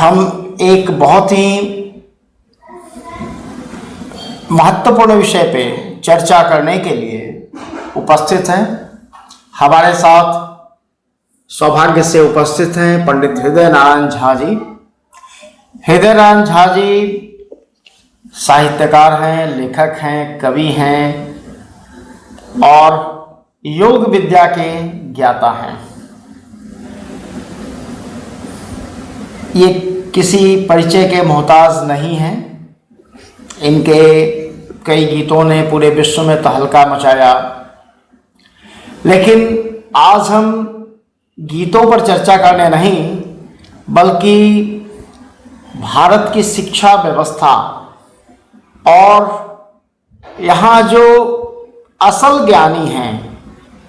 हम एक बहुत ही महत्वपूर्ण विषय पे चर्चा करने के लिए उपस्थित हैं। हमारे साथ सौभाग्य से उपस्थित हैं पंडित हृदय नारायण झा जी। हृदय नारायण झा जी साहित्यकार हैं, लेखक हैं, कवि हैं और योग विद्या के ज्ञाता हैं। ये किसी परिचय के मोहताज नहीं हैं। इनके कई गीतों ने पूरे विश्व में तहलका मचाया। लेकिन आज हम गीतों पर चर्चा करने नहीं, बल्कि भारत की शिक्षा व्यवस्था और यहाँ जो असल ज्ञानी हैं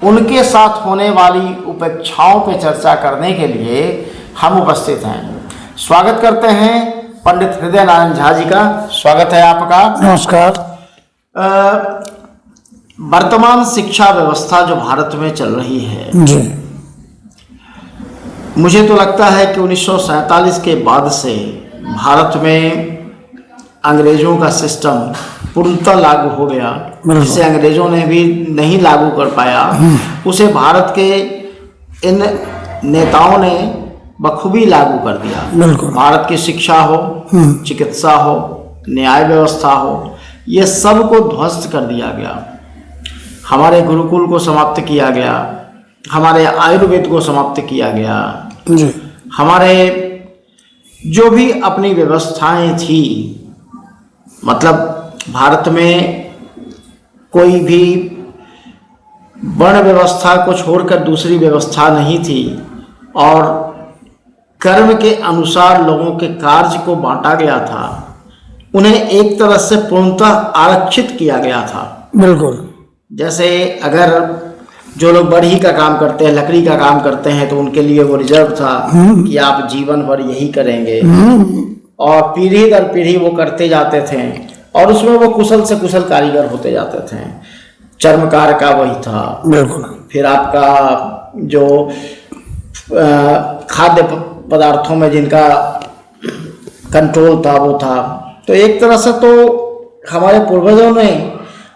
उनके साथ होने वाली उपेक्षाओं पर चर्चा करने के लिए हम उपस्थित हैं। स्वागत करते हैं पंडित हृदय नारायण झा जी का। स्वागत है आपका। नमस्कार। वर्तमान शिक्षा व्यवस्था जो भारत में चल रही है जी, मुझे तो लगता है कि 1947 के बाद से भारत में अंग्रेजों का सिस्टम पूर्णतः लागू हो गया। जिसे अंग्रेजों ने भी नहीं लागू कर पाया, उसे भारत के इन नेताओं ने बखूबी लागू कर दिया। भारत की शिक्षा हो, चिकित्सा हो, न्याय व्यवस्था हो, ये सब को ध्वस्त कर दिया गया। हमारे गुरुकुल को समाप्त किया गया, हमारे आयुर्वेद को समाप्त किया गया जी। हमारे जो भी अपनी व्यवस्थाएं थी, मतलब भारत में कोई भी वर्ण व्यवस्था को छोड़कर दूसरी व्यवस्था नहीं थी और कर्म के अनुसार लोगों के कार्य को बांटा गया था। उन्हें एक तरह से पूर्णतः आरक्षित किया गया था। बिल्कुल। जैसे अगर जो लोग बढ़ई का काम करते हैं, लकड़ी का काम करते हैं, तो उनके लिए वो रिजर्व था कि आप जीवन भर यही करेंगे और पीढ़ी दर पीढ़ी वो करते जाते थे और उसमें वो कुशल से कुशल कारीगर होते जाते थे। चर्मकार का वही था। बिल्कुल। फिर आपका जो खाद्य पदार्थों में जिनका कंट्रोल था वो था। तो एक तरह से तो हमारे पूर्वजों ने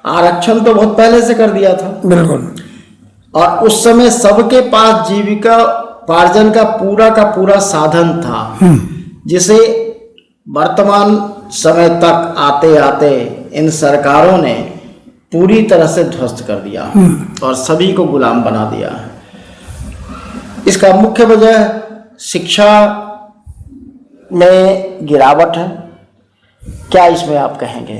आरक्षण तो बहुत पहले से कर दिया था। बिल्कुल। और उस समय सबके पास जीविका उपार्जन का पूरा साधन था, जिसे वर्तमान समय तक आते आते इन सरकारों ने पूरी तरह से ध्वस्त कर दिया और सभी को गुलाम बना दिया। इसका मुख्य वजह शिक्षा में गिरावट है। क्या इसमें आप कहेंगे?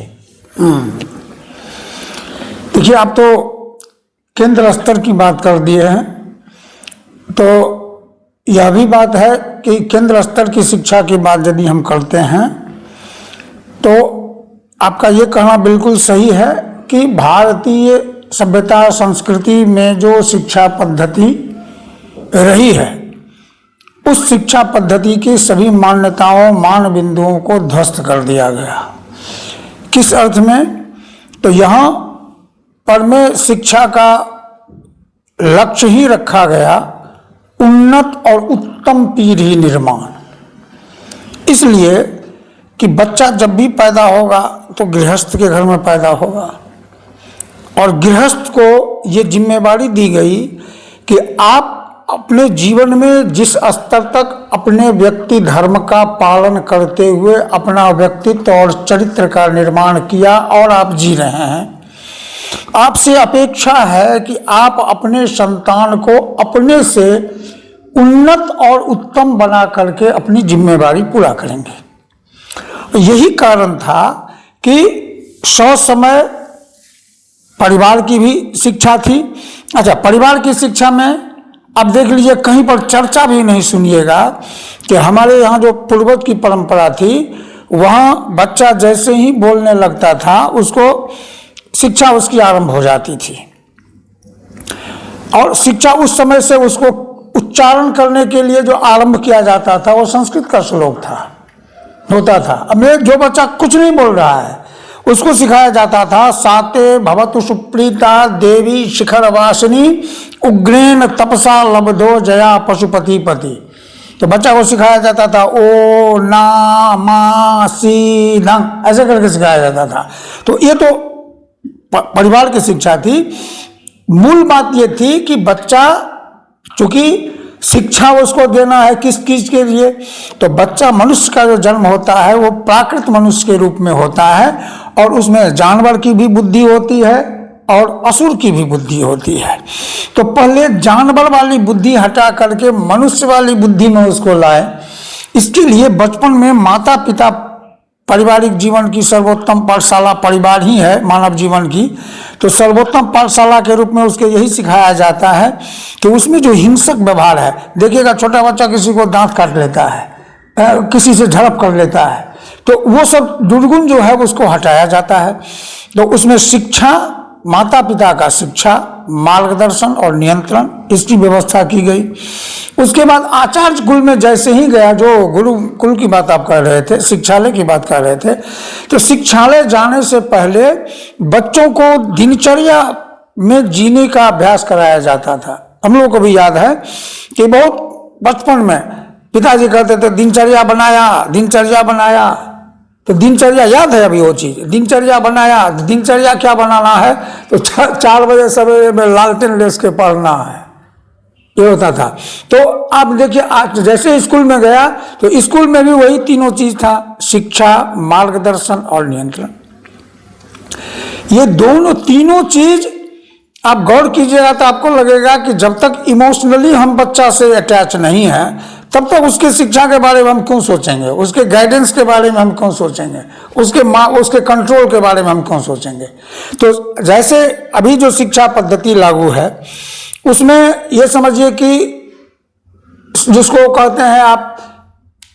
देखिए, आप तो केंद्र स्तर की बात कर दिए हैं, तो यह भी बात है कि केंद्र स्तर की शिक्षा की बात यदि हम करते हैं तो आपका ये कहना बिल्कुल सही है कि भारतीय सभ्यता संस्कृति में जो शिक्षा पद्धति रही है, उस शिक्षा पद्धति की सभी मान्यताओं मान बिंदुओं को ध्वस्त कर दिया गया। किस अर्थ में? तो यहाँ पर में शिक्षा का लक्ष्य ही रखा गया उन्नत और उत्तम पीढ़ी निर्माण। इसलिए कि बच्चा जब भी पैदा होगा तो गृहस्थ के घर में पैदा होगा और गृहस्थ को ये जिम्मेवारी दी गई कि आप अपने जीवन में जिस स्तर तक अपने व्यक्ति धर्म का पालन करते हुए अपना व्यक्तित्व और चरित्र का निर्माण किया और आप जी रहे हैं, आपसे अपेक्षा है कि आप अपने संतान को अपने से उन्नत और उत्तम बना करके अपनी जिम्मेवारी पूरा करेंगे। यही कारण था कि समय परिवार की भी शिक्षा थी। अच्छा, परिवार की शिक्षा में अब देख लीजिए, कहीं पर चर्चा भी नहीं सुनिएगा कि हमारे यहाँ जो पूर्वज की परंपरा थी, वहाँ बच्चा जैसे ही बोलने लगता था उसको शिक्षा उसकी आरंभ हो जाती थी और शिक्षा उस समय से उसको उच्चारण करने के लिए जो आरंभ किया जाता था वो संस्कृत का श्लोक होता था। अब जो बच्चा कुछ नहीं बोल रहा है उसको सिखाया जाता था, साते भवतु सुप्रीता देवी शिखर वासिनी उग्रेण तपसा लब्धो जया पशुपति पति। तो बच्चा को सिखाया जाता था ओ ना मा सी ना, ऐसे करके सिखाया जाता था। तो ये तो परिवार की शिक्षा थी। मूल बात ये थी कि बच्चा, चूंकि शिक्षा उसको देना है किस चीज के लिए, तो बच्चा, मनुष्य का जो जन्म होता है वो प्राकृत मनुष्य के रूप में होता है, और उसमें जानवर की भी बुद्धि होती है और असुर की भी बुद्धि होती है। तो पहले जानवर वाली बुद्धि हटा करके मनुष्य वाली बुद्धि में उसको लाए। इसके लिए बचपन में माता पिता, पारिवारिक जीवन की सर्वोत्तम पाठशाला परिवार ही है मानव जीवन की, तो सर्वोत्तम पाठशाला के रूप में उसके यही सिखाया जाता है कि उसमें जो हिंसक व्यवहार है, देखिएगा छोटा बच्चा किसी को दांत काट लेता है, किसी से झड़प कर लेता है, तो वो सब दुर्गुण जो है उसको हटाया जाता है। तो उसमें शिक्षा, माता पिता का शिक्षा, मार्गदर्शन और नियंत्रण, इसकी व्यवस्था की गई। उसके बाद आचार्य कुल में जैसे ही गया, जो गुरुकुल की बात आप कर रहे थे, शिक्षालय की बात कर रहे थे, तो शिक्षालय जाने से पहले बच्चों को दिनचर्या में जीने का अभ्यास कराया जाता था। हम लोग को भी याद है कि बहुत बचपन में पिताजी कहते थे दिनचर्या बनाया, दिनचर्या बनाया। तो दिनचर्या याद है अभी वो चीज, दिनचर्या बनाया। दिनचर्या क्या बनाना है, तो 4 बजे सवेरे में लालटेन लेस के पढ़ना है, ये होता था। तो आप देखिए आज जैसे स्कूल में गया तो स्कूल में भी वही तीनों चीज था, शिक्षा, मार्गदर्शन और नियंत्रण। ये दोनों तीनों चीज आप गौर कीजिएगा तो आपको लगेगा कि जब तक इमोशनली हम बच्चा से अटैच नहीं है तब तक उसके शिक्षा के बारे में हम क्यों सोचेंगे, उसके गाइडेंस के बारे में हम क्यों सोचेंगे, उसके कंट्रोल के बारे में हम क्यों सोचेंगे। तो जैसे अभी जो शिक्षा पद्धति लागू है उसमें ये समझिए कि जिसको कहते हैं आप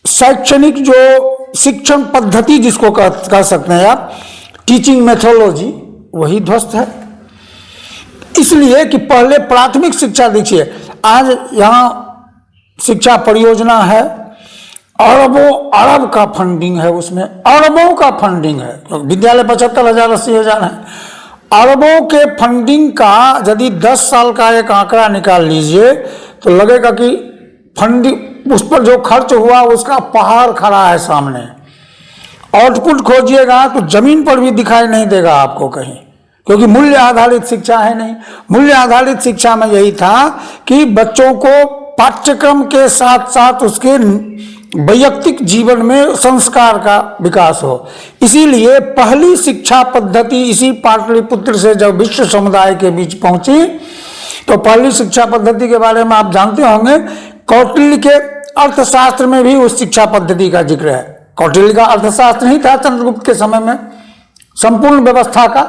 शैक्षणिक जो शिक्षण पद्धति जिसको कह सकते हैं आप, टीचिंग मेथोडोलॉजी, वही ध्वस्त है। इसलिए कि पहले प्राथमिक शिक्षा देखिए, आज यहाँ शिक्षा परियोजना है, अरबों अरब का फंडिंग है, उसमें अरबों का फंडिंग है, विद्यालय 75,000 80,000 है। अरबों के फंडिंग का यदि 10 साल का एक आंकड़ा निकाल लीजिए तो लगेगा कि फंडिंग, उस पर जो खर्च हुआ उसका पहाड़ खड़ा है सामने। आउटपुट खोजिएगा तो जमीन पर भी दिखाई नहीं देगा आपको कहीं, क्योंकि मूल्य आधारित शिक्षा है नहीं। मूल्य आधारित शिक्षा में यही था कि बच्चों को पाठ्यक्रम के साथ साथ उसके वैयक्तिक जीवन में संस्कार का विकास हो। इसीलिए पहली शिक्षा पद्धति इसी पाटलिपुत्र से जब विश्व समुदाय के बीच पहुंची तो पहली शिक्षा पद्धति के बारे में आप जानते होंगे, कौटिल्य के अर्थशास्त्र में भी उस शिक्षा पद्धति का जिक्र है। कौटिल्य का अर्थशास्त्र नहीं था चंद्रगुप्त के समय में, संपूर्ण व्यवस्था का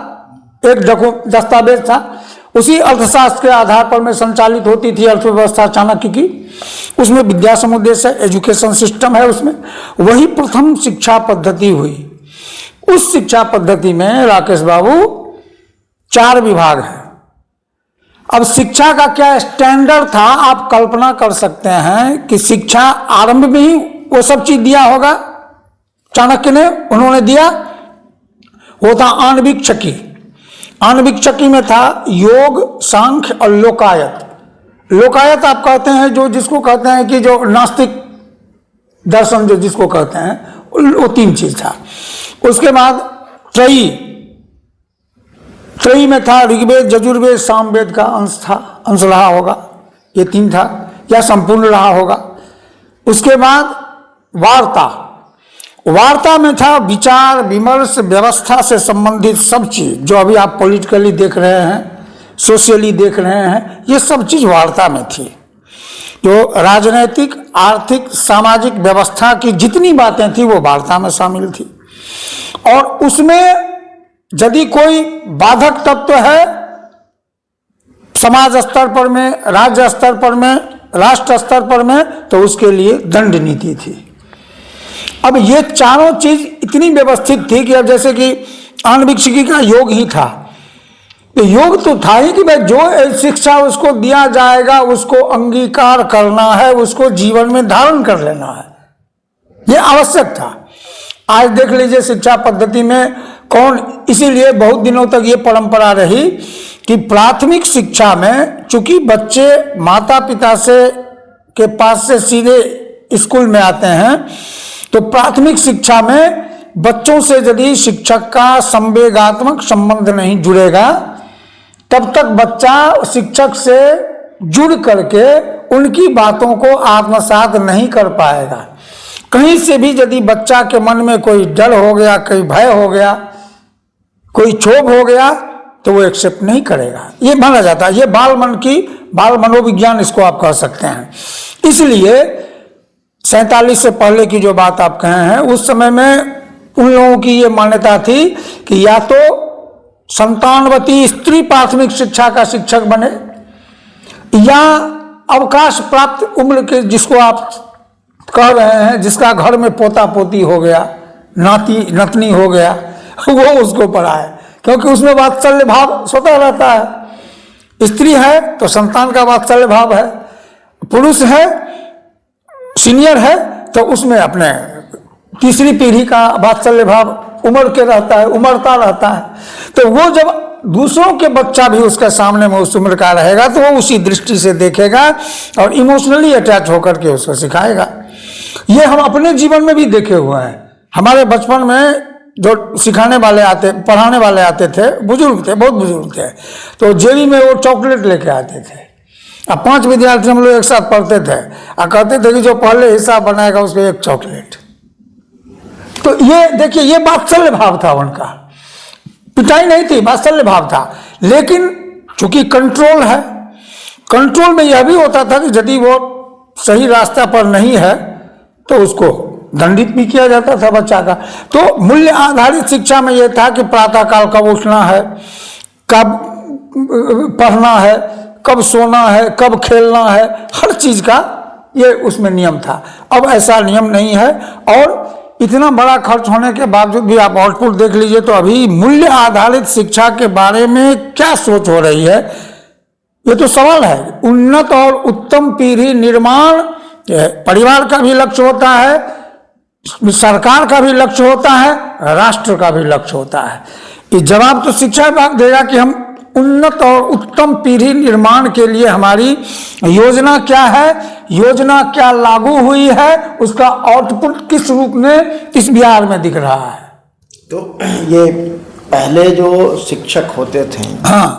एक दस्तावेज था। उसी अर्थशास्त्र के आधार पर में संचालित होती थी अर्थव्यवस्था चाणक्य की। उसमें विद्या समुद्देश्य है, एजुकेशन सिस्टम है, उसमें वही प्रथम शिक्षा पद्धति हुई। उस शिक्षा पद्धति में राकेश बाबू 4 विभाग है। अब शिक्षा का क्या स्टैंडर्ड था आप कल्पना कर सकते हैं कि शिक्षा आरंभ में ही वो सब चीज दिया होगा चाणक्य ने, उन्होंने दिया। वो था आणविक चक्की। आणविक चक्की में था योग, सांख्य और लोकायत। लोकायत आप कहते हैं जो जिसको कहते हैं कि जो नास्तिक दर्शन जो जिसको कहते हैं, वो 3 चीज था। उसके बाद त्रयी, त्रयी में था ऋग्वेद, यजुर्वेद, सामवेद का अंश था, अंश रहा होगा, ये 3 था या संपूर्ण रहा होगा। उसके बाद वार्ता, वार्ता में था विचार विमर्श, व्यवस्था से संबंधित सब चीज जो अभी आप पॉलिटिकली देख रहे हैं, सोशली देख रहे हैं, ये सब चीज वार्ता में थी। जो राजनैतिक, आर्थिक, सामाजिक व्यवस्था की जितनी बातें थी वो वार्ता में शामिल थी। और उसमें यदि कोई बाधक तत्व है समाज स्तर पर में, राज्य स्तर पर में, राष्ट्र स्तर पर में, तो उसके लिए दंड नीति थी। अब ये चारों चीज इतनी व्यवस्थित थी कि अब जैसे कि आणविक शिक्षा का योग ही था, तो योग तो था ही कि भाई जो शिक्षा उसको दिया जाएगा उसको अंगीकार करना है, उसको जीवन में धारण कर लेना है, ये आवश्यक था। आज देख लीजिए शिक्षा पद्धति में कौन, इसीलिए बहुत दिनों तक ये परंपरा रही कि प्राथमिक शिक्षा में चूंकि बच्चे माता पिता से के पास से सीधे स्कूल में आते हैं तो प्राथमिक शिक्षा में बच्चों से यदि शिक्षक का संवेगात्मक संबंध नहीं जुड़ेगा तब तक बच्चा शिक्षक से जुड़ करके उनकी बातों को आत्मसात नहीं कर पाएगा। कहीं से भी यदि बच्चा के मन में कोई डर हो गया, कोई भय हो गया, कोई क्षोभ हो गया तो वो एक्सेप्ट नहीं करेगा। ये माना जाता है, ये बाल मनोविज्ञान इसको आप कह सकते हैं। इसलिए 47 से पहले की जो बात आप कहे हैं, उस समय में उन लोगों की ये मान्यता थी कि या तो संतानवती स्त्री प्राथमिक शिक्षा का शिक्षक बने या अवकाश प्राप्त उम्र के, जिसको आप कह रहे हैं, जिसका घर में पोता पोती हो गया, नाती नतनी हो गया, वो उसको पढ़ाए, क्योंकि उसमें वात्सल्य भाव स्वतः रहता है। स्त्री है तो संतान का वात्सल्य भाव है, पुरुष है सीनियर है तो उसमें अपने तीसरी पीढ़ी का वात्सल्य भाव उम्र के रहता है, उमरता रहता है। तो वो जब दूसरों के बच्चा भी उसके सामने में उस उम्र का रहेगा तो वो उसी दृष्टि से देखेगा और इमोशनली अटैच होकर के उसको सिखाएगा। ये हम अपने जीवन में भी देखे हुए हैं। हमारे बचपन में जो सिखाने वाले पढ़ाने वाले आते थे, बुजुर्ग थे, बहुत बुजुर्ग थे, तो जेबी में वो चॉकलेट लेके आते थे। अब 5 विद्यार्थी हम लोग एक साथ पढ़ते थे और कहते थे कि जो पहले हिस्सा बनाएगा उसको एक चॉकलेट। तो ये देखिए, ये वात्सल्य भाव था उनका, पिटाई नहीं थी, वात्सल्य भाव था। लेकिन चूंकि कंट्रोल है, कंट्रोल में यह भी होता था कि यदि वो सही रास्ता पर नहीं है तो उसको दंडित भी किया जाता था बच्चा का। तो मूल्य आधारित शिक्षा में यह था कि प्रातःकाल कब उठना है, कब पढ़ना है, कब सोना है, कब खेलना है, हर चीज का ये उसमें नियम था। अब ऐसा नियम नहीं है और इतना बड़ा खर्च होने के बावजूद भी आप आउटपुट देख लीजिए तो अभी मूल्य आधारित शिक्षा के बारे में क्या सोच हो रही है, ये तो सवाल है। उन्नत और उत्तम पीढ़ी निर्माण परिवार का भी लक्ष्य होता है, सरकार का भी लक्ष्य होता है, राष्ट्र का भी लक्ष्य होता है। ये जवाब तो शिक्षा विभाग देगा कि हम उन्नत और उत्तम पीढ़ी निर्माण के लिए हमारी योजना क्या है, योजना क्या लागू हुई है, उसका आउटपुट किस रूप में इस बिहार में दिख रहा है। तो ये पहले जो शिक्षक होते थे, हाँ,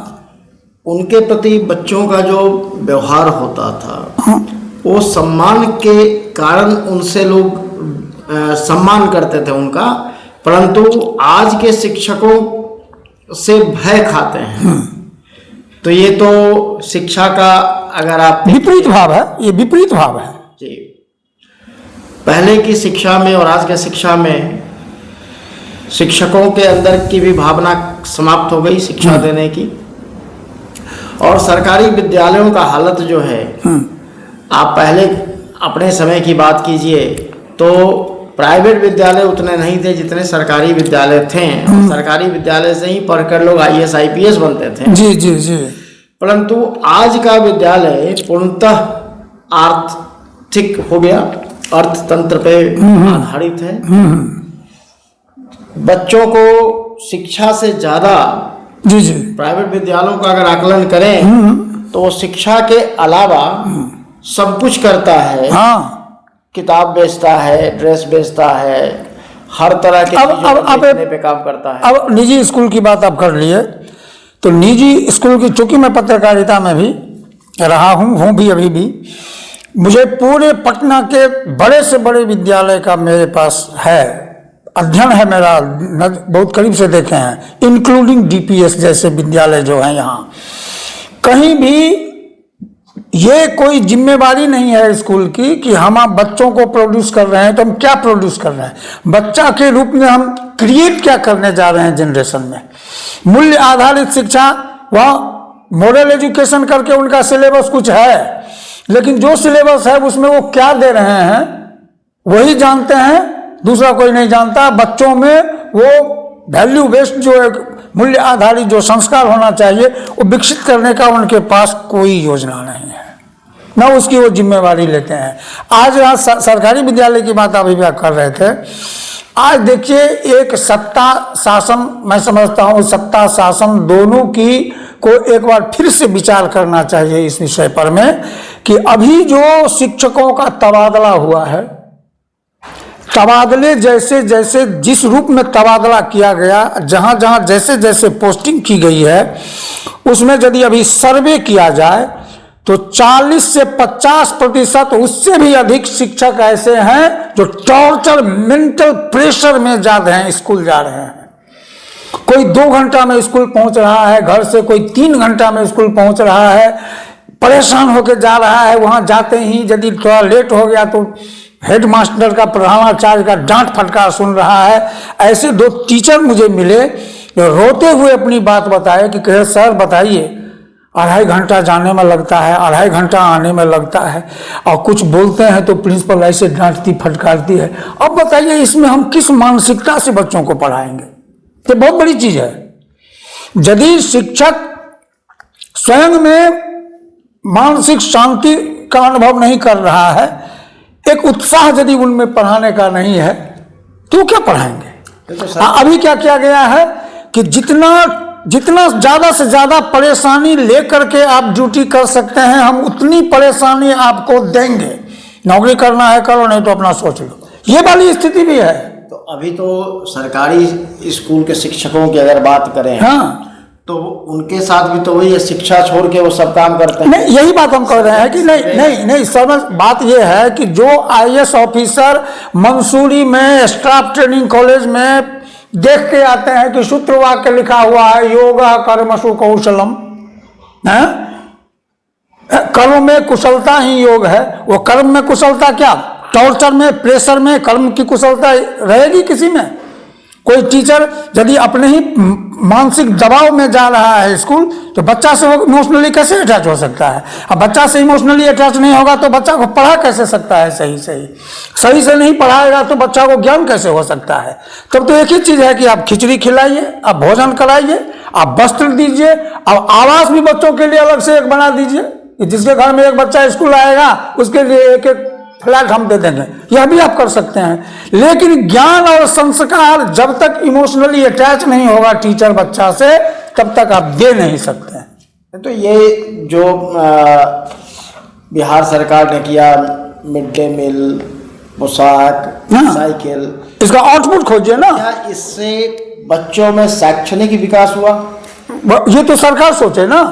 उनके प्रति बच्चों का जो व्यवहार होता था, हाँ, वो सम्मान के कारण उनसे लोग सम्मान करते थे उनका, परंतु आज के शिक्षकों से भय खाते हैं। तो ये तो शिक्षा का अगर आप विपरीत भाव है, ये विपरीत भाव है जी। पहले की शिक्षा में और आज के शिक्षा में शिक्षकों के अंदर की भी भावना समाप्त हो गई शिक्षा देने की। और सरकारी विद्यालयों का हालत जो है, आप पहले अपने समय की बात कीजिए तो प्राइवेट विद्यालय उतने नहीं थे जितने सरकारी विद्यालय थे। सरकारी विद्यालय से ही पढ़कर लोग IAS IPS बनते थे। जी जी जी। परंतु आज का विद्यालय पूर्णतः आर्थिक हो गया, अर्थतंत्र पे आधारित है। बच्चों को शिक्षा से ज्यादा जी जी प्राइवेट विद्यालयों का अगर आकलन करें तो वो शिक्षा के अलावा सब कुछ करता है। हाँ, किताब बेचता है, ड्रेस बेचता है, हर तरह के अब पे काम करता है। अब निजी स्कूल की बात आप कर लिए तो निजी स्कूल की, चूंकि मैं पत्रकारिता में भी रहा हूँ भी, अभी भी मुझे पूरे पटना के बड़े से बड़े विद्यालय का मेरे पास है अध्ययन है, मेरा बहुत करीब से देखे हैं, इंक्लूडिंग DPS जैसे विद्यालय जो हैं यहाँ। कहीं भी ये कोई जिम्मेवारी नहीं है स्कूल की कि हम आप बच्चों को प्रोड्यूस कर रहे हैं तो हम क्या प्रोड्यूस कर रहे हैं, बच्चा के रूप में हम क्रिएट क्या करने जा रहे हैं जनरेशन में। मूल्य आधारित शिक्षा, वह मॉरल एजुकेशन करके उनका सिलेबस कुछ है, लेकिन जो सिलेबस है उसमें वो क्या दे रहे हैं वही जानते हैं, दूसरा कोई नहीं जानता। बच्चों में वो वैल्यू बेस्ड जो एक मूल्य आधारित जो संस्कार होना चाहिए वो विकसित करने का उनके पास कोई योजना नहीं है, ना उसकी वो जिम्मेवारी लेते हैं। आज यहाँ सरकारी विद्यालय की बात अभी भी कर रहे थे। आज देखिए, एक सत्ता शासन, मैं समझता हूँ सत्ता शासन दोनों की को एक बार फिर से विचार करना चाहिए इस विषय पर में कि अभी जो शिक्षकों का तबादला हुआ है, तबादले जैसे जैसे जिस रूप में तबादला किया गया, जहां जहां जैसे जैसे पोस्टिंग की गई है, उसमें यदि अभी सर्वे किया जाए तो 40 से 50% उससे भी अधिक शिक्षक ऐसे हैं जो टॉर्चर, मेंटल प्रेशर में जा रहे हैं, स्कूल जा रहे हैं। कोई 2 घंटा में स्कूल पहुंच रहा है घर से, कोई 3 घंटा में स्कूल पहुंच रहा है, परेशान होकर जा रहा है। वहां जाते ही यदि थोड़ा लेट हो गया तो हेडमास्टर का, प्रधानाचार्य का डांट फटकार सुन रहा है। ऐसे 2 टीचर मुझे मिले जो रोते हुए अपनी बात बताए कि कहे सर बताइए, 2.5 घंटा जाने में लगता है, 2.5 घंटा आने में लगता है, और कुछ बोलते हैं तो प्रिंसिपल ऐसे डांटती फटकारती है। अब बताइए इसमें हम किस मानसिकता से बच्चों को पढ़ाएंगे? ये बहुत बड़ी चीज है। यदि शिक्षक स्वयं में मानसिक शांति का अनुभव नहीं कर रहा है, एक उत्साह यदि उनमें पढ़ाने का नहीं है, तो क्या पढ़ाएंगे? अभी क्या किया गया है कि जितना ज्यादा से ज्यादा परेशानी लेकर के आप ड्यूटी कर सकते हैं, हम उतनी परेशानी आपको देंगे। नौकरी करना है करो, नहीं तो अपना सोच लो। ये वाली स्थिति भी है। तो अभी तो सरकारी स्कूल के शिक्षकों की अगर बात करें, हाँ, तो उनके साथ भी तो वही है, शिक्षा छोड़ के वो सब काम करते हैं। नहीं, यही बात हम कर रहे हैं कि नहीं समझ, बात यह है कि जो IAS ऑफिसर मंसूरी में स्टाफ ट्रेनिंग कॉलेज में देख के आते हैं कि सूत्र वाक्य लिखा हुआ है योगा कर्मसु कौशलम, कर्म में कुशलता ही योग है, वो कर्म में कुशलता क्या, टॉर्चर में, प्रेशर में कर्म की कुशलता रहेगी किसी में? कोई टीचर यदि अपने ही मानसिक दबाव में जा रहा है स्कूल, तो बच्चा से वो इमोशनली कैसे अटैच हो सकता है? अब बच्चा से इमोशनली अटैच नहीं होगा तो बच्चा को पढ़ा कैसे सकता है? सही से नहीं पढ़ाएगा तो बच्चा को ज्ञान कैसे हो सकता है? तब तो एक ही चीज है कि आप खिचड़ी खिलाइए, आप भोजन कराइए, आप वस्त्र दीजिए, अब आवास भी बच्चों के लिए अलग से एक बना दीजिए कि जिसके घर में एक बच्चा स्कूल आएगा उसके लिए एक एक फ्लैट हम दे देंगे। यह भी आप कर सकते हैं। लेकिन ज्ञान और संस्कार जब तक इमोशनली अटैच नहीं होगा टीचर बच्चा से, तब तक आप दे नहीं सकते हैं। तो ये जो बिहार सरकार ने किया, मिड डे मील, पोशाक, साइकिल, इसका आउटपुट खोजिए ना। क्या इससे बच्चों में शैक्षणिक विकास हुआ? ये तो सरकार सोचे ना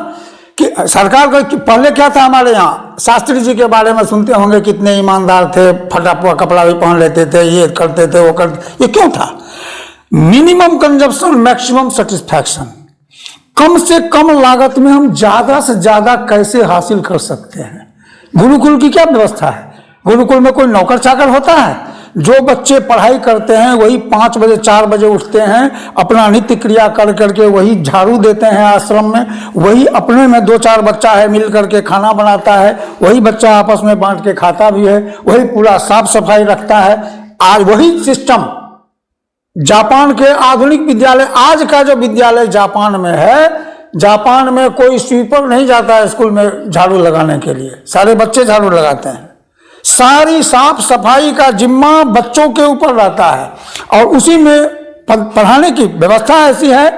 कि सरकार का पहले क्या था। हमारे यहाँ शास्त्री जी के बारे में सुनते होंगे, कितने ईमानदार थे, फटा हुआ कपड़ा भी पहन लेते थे, ये करते थे, वो करते। ये क्यों था? Minimum consumption maximum satisfaction. कम से कम लागत में हम ज्यादा से ज्यादा कैसे हासिल कर सकते हैं। गुरुकुल की क्या व्यवस्था है? गुरुकुल में कोई नौकर चाकर होता है? जो बच्चे पढ़ाई करते हैं वही 5 बजे 4 बजे उठते हैं, अपना नित्य क्रिया कर करके वही झाड़ू देते हैं आश्रम में, वही अपने में 2-4 बच्चा है मिल करके खाना बनाता है, वही बच्चा आपस में बांट के खाता भी है, वही पूरा साफ सफाई रखता है। आज वही सिस्टम जापान के आधुनिक विद्यालय, आज का जो विद्यालय जापान में है, जापान में कोई स्वीपर नहीं जाता है स्कूल में झाड़ू लगाने के लिए, सारे बच्चे झाड़ू लगाते हैं। सारी साफ सफाई का जिम्मा बच्चों के ऊपर रहता है, और उसी में पढ़ाने की व्यवस्था ऐसी है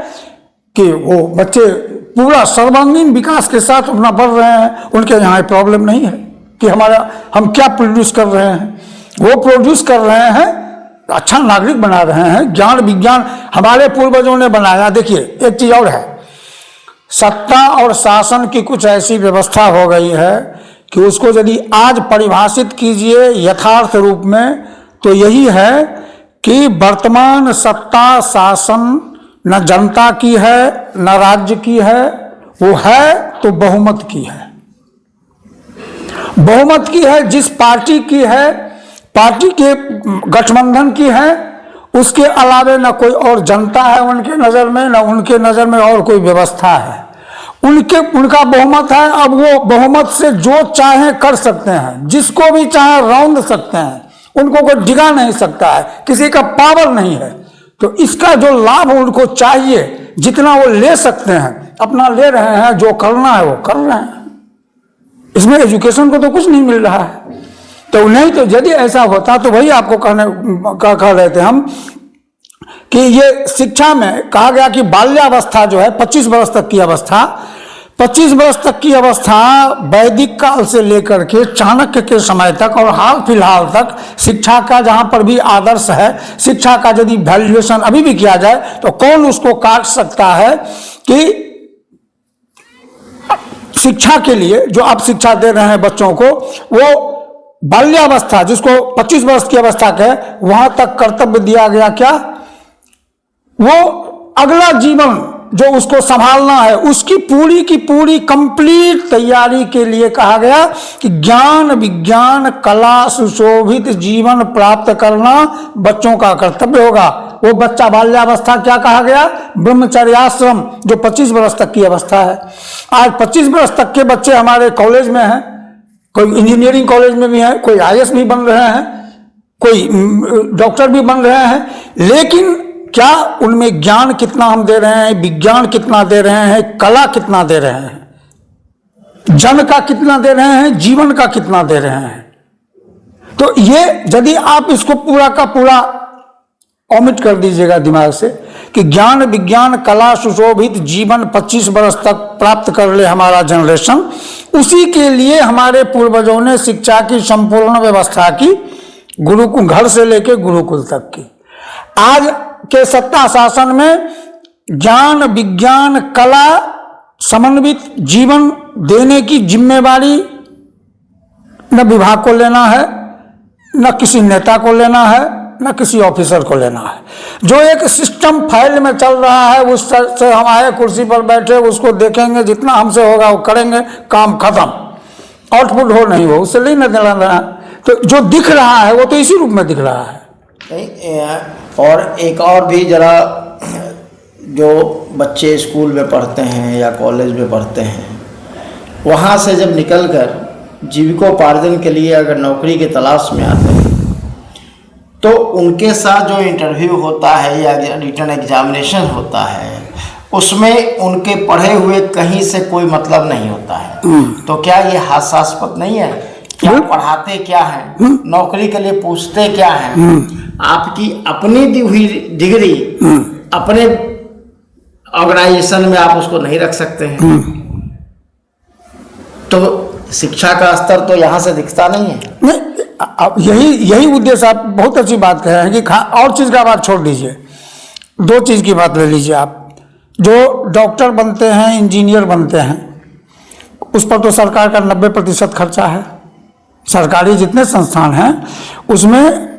कि वो बच्चे पूरा सर्वांगीण विकास के साथ अपना बढ़ रहे हैं। उनके यहाँ प्रॉब्लम नहीं है कि हम क्या प्रोड्यूस कर रहे हैं। वो प्रोड्यूस कर रहे हैं, अच्छा नागरिक बना रहे हैं। ज्ञान विज्ञान हमारे पूर्वजों ने बनाया। देखिए एक चीज और है, सत्ता और शासन की कुछ ऐसी व्यवस्था हो गई है कि उसको यदि आज परिभाषित कीजिए यथार्थ रूप में, तो यही है कि वर्तमान सत्ता शासन न जनता की है न राज्य की है, वो है तो बहुमत की है। बहुमत की है, जिस पार्टी की है, पार्टी के गठबंधन की है, उसके अलावे न कोई और जनता है उनके नजर में, न उनके नजर में और कोई व्यवस्था है। उनका बहुमत है। अब वो बहुमत से जो चाहे कर सकते हैं, जिसको भी चाहे रौंद सकते हैं, उनको कोई डिगा नहीं सकता है, किसी का पावर नहीं है। तो इसका जो लाभ उनको चाहिए, जितना वो ले सकते हैं अपना ले रहे हैं, जो करना है वो कर रहे हैं। इसमें एजुकेशन को तो कुछ नहीं मिल रहा है। तो नहीं, तो यदि ऐसा होता तो वही आपको कह रहे थे हम कि ये शिक्षा में कहा गया कि बाल्यावस्था जो है 25 वर्ष तक की अवस्था, 25 वर्ष तक की अवस्था वैदिक काल से लेकर के चाणक्य के समय तक और हाल फिलहाल तक शिक्षा का जहाँ पर भी आदर्श है, शिक्षा का यदि वैल्यूएशन अभी भी किया जाए तो कौन उसको काट सकता है कि शिक्षा के लिए जो आप शिक्षा दे रहे हैं बच्चों को, वो बाल्यावस्था जिसको 25 वर्ष की अवस्था के वहां तक कर्तव्य दिया गया, क्या वो अगला जीवन जो उसको संभालना है उसकी पूरी की पूरी कंप्लीट तैयारी के लिए कहा गया कि ज्ञान विज्ञान कला सुशोभित जीवन प्राप्त करना बच्चों का कर्तव्य होगा। वो बच्चा बाल्यावस्था क्या कहा गया? ब्रह्मचर्याश्रम, जो 25 वर्ष तक की अवस्था है। आज 25 वर्ष तक के बच्चे हमारे कॉलेज में हैं, कोई इंजीनियरिंग कॉलेज में भी है, कोई आईएएस भी बन रहे हैं, कोई डॉक्टर भी बन रहे हैं, लेकिन क्या उनमें ज्ञान कितना हम दे रहे हैं, विज्ञान कितना दे रहे हैं, कला कितना दे रहे हैं, जन का कितना दे रहे हैं, जीवन का कितना दे रहे हैं? तो ये यदि आप इसको पूरा का पूरा ओमिट कर दीजिएगा दिमाग से कि ज्ञान विज्ञान कला सुशोभित जीवन 25 वर्ष तक प्राप्त कर ले हमारा जनरेशन, उसी के लिए हमारे पूर्वजों ने शिक्षा की संपूर्ण व्यवस्था की, गुरुकुल घर से लेकर गुरुकुल तक की। आज के सत्ता शासन में ज्ञान विज्ञान कला समन्वित जीवन देने की जिम्मेवारी न विभाग को लेना है, न किसी नेता को लेना है, न किसी ऑफिसर को लेना है। जो एक सिस्टम फाइल में चल रहा है उस से हम आए कुर्सी पर बैठे उसको देखेंगे, जितना हमसे होगा वो करेंगे, काम खत्म, आउटपुट हो नहीं हो उससे लेना देना है। तो जो दिख रहा है वो तो इसी रूप में दिख रहा है। और एक और भी जरा, जो बच्चे स्कूल में पढ़ते हैं या कॉलेज में पढ़ते हैं, वहाँ से जब निकलकर जीविकोपार्जन के लिए अगर नौकरी की तलाश में आते हैं तो उनके साथ जो इंटरव्यू होता है या रिटन एग्जामिनेशन होता है उसमें उनके पढ़े हुए कहीं से कोई मतलब नहीं होता है। तो क्या ये हास्यास्पद नहीं है? क्या पढ़ाते क्या है, नौकरी के लिए पूछते क्या है? आपकी अपनी दी हुई डिग्री अपने ऑर्गेनाइजेशन में आप उसको नहीं रख सकते हैं। तो शिक्षा का स्तर तो यहाँ से दिखता नहीं है। नहीं, अब यही उद्देश्य, आप बहुत अच्छी बात कह रहे हैं कि और चीज़ का बात छोड़ दीजिए, दो चीज़ की बात ले लीजिए। आप जो डॉक्टर बनते हैं, इंजीनियर बनते हैं, उस पर तो सरकार का 90% खर्चा है। सरकारी जितने संस्थान हैं उसमें,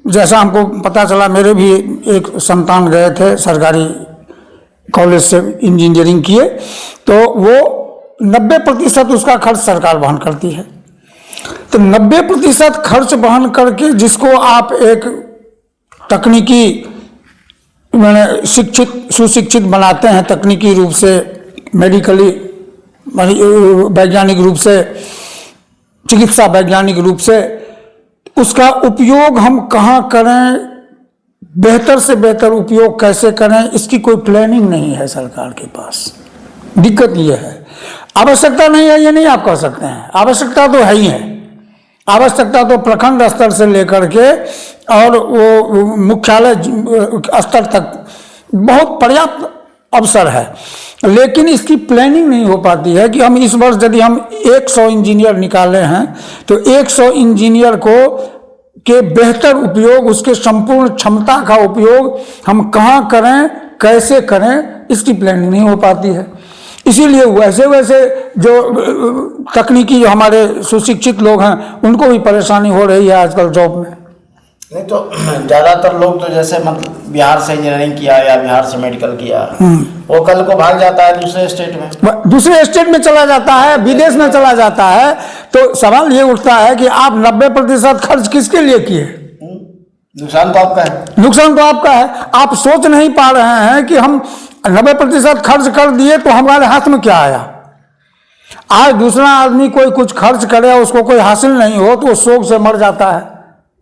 जैसा हमको पता चला, मेरे भी एक संतान गए थे सरकारी कॉलेज से इंजीनियरिंग किए, तो वो 90% उसका खर्च सरकार वहन करती है। तो 90% खर्च वहन करके जिसको आप एक तकनीकी मैंने शिक्षित सुशिक्षित बनाते हैं, तकनीकी रूप से, मेडिकली वैज्ञानिक रूप से, चिकित्सा वैज्ञानिक रूप से, उसका उपयोग हम कहाँ करें, बेहतर से बेहतर उपयोग कैसे करें, इसकी कोई प्लानिंग नहीं है सरकार के पास। दिक्कत ये है। आवश्यकता नहीं है ये नहीं आप कह सकते हैं, आवश्यकता तो है ही है। आवश्यकता तो प्रखंड स्तर से लेकर के और वो मुख्यालय स्तर तक बहुत पर्याप्त अवसर है, लेकिन इसकी प्लानिंग नहीं हो पाती है कि हम इस वर्ष यदि हम 100 इंजीनियर निकाले हैं तो 100 इंजीनियर को के बेहतर उपयोग, उसके संपूर्ण क्षमता का उपयोग हम कहाँ करें, कैसे करें, इसकी प्लानिंग नहीं हो पाती है। इसीलिए वैसे वैसे जो तकनीकी जो हमारे सुशिक्षित लोग हैं उनको भी परेशानी हो रही है आजकल जॉब में। नहीं तो ज़्यादातर लोग तो जैसे मतलब बिहार से इंजीनियरिंग किया या बिहार से मेडिकल किया, वो कल को भाग जाता है दूसरे स्टेट में, दूसरे स्टेट में चला जाता है, विदेश में चला जाता है। तो सवाल ये उठता है कि आप 90% खर्च किसके लिए किए? नुकसान तो आपका है। नुकसान तो आपका है। आप सोच नहीं पा रहे हैं कि हम 90% खर्च कर दिए तो हमारे हाथ में क्या आया। आज दूसरा आदमी कोई कुछ खर्च करे, उसको कोई हासिल नहीं हो तो वो शोक से मर जाता है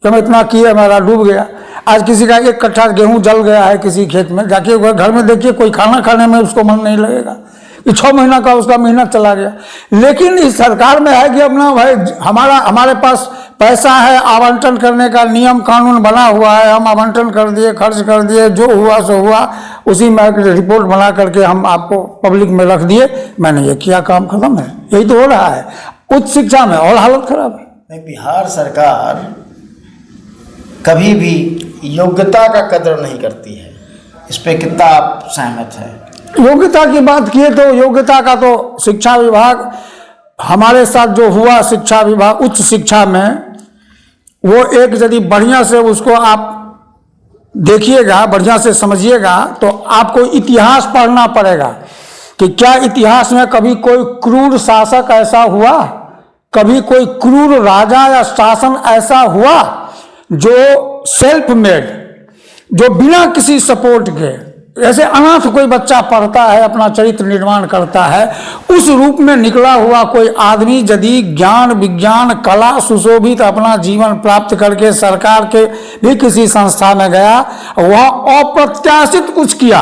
कि हम इतना किए, मेरा डूब गया। आज किसी का 1 कट्ठा गेहूं जल गया है किसी खेत में, जाके घर में देखिए कोई खाना खाने में उसको मन नहीं लगेगा कि 6 महीना का उसका मेहनत चला गया। लेकिन इस सरकार में है कि अपना भाई हमारे पास पैसा है, आवंटन करने का नियम कानून बना हुआ है, हम आवंटन कर दिए, खर्च कर दिए, जो हुआ सो हुआ, उसी में रिपोर्ट बना करके हम आपको पब्लिक में रख दिए, मैंने ये किया, काम खत्म है। यही तो हो रहा है उच्च शिक्षा में, और हालत खराब है। नहीं, बिहार सरकार कभी भी योग्यता का कदर नहीं करती है, इस पे कितना आप सहमत हैं? योग्यता की बात किए तो योग्यता का तो शिक्षा विभाग हमारे साथ जो हुआ, शिक्षा विभाग उच्च शिक्षा में, वो एक यदि बढ़िया से उसको आप देखिएगा, बढ़िया से समझिएगा, तो आपको इतिहास पढ़ना पड़ेगा कि क्या इतिहास में कभी कोई क्रूर शासक ऐसा हुआ, कभी कोई क्रूर राजा या शासन ऐसा हुआ जो सेल्फ मेड, जो बिना किसी सपोर्ट के, जैसे अनाथ कोई बच्चा पढ़ता है, अपना चरित्र निर्माण करता है, उस रूप में निकला हुआ कोई आदमी यदि ज्ञान विज्ञान कला सुशोभित अपना जीवन प्राप्त करके सरकार के भी किसी संस्था में गया, वह अप्रत्याशित कुछ किया।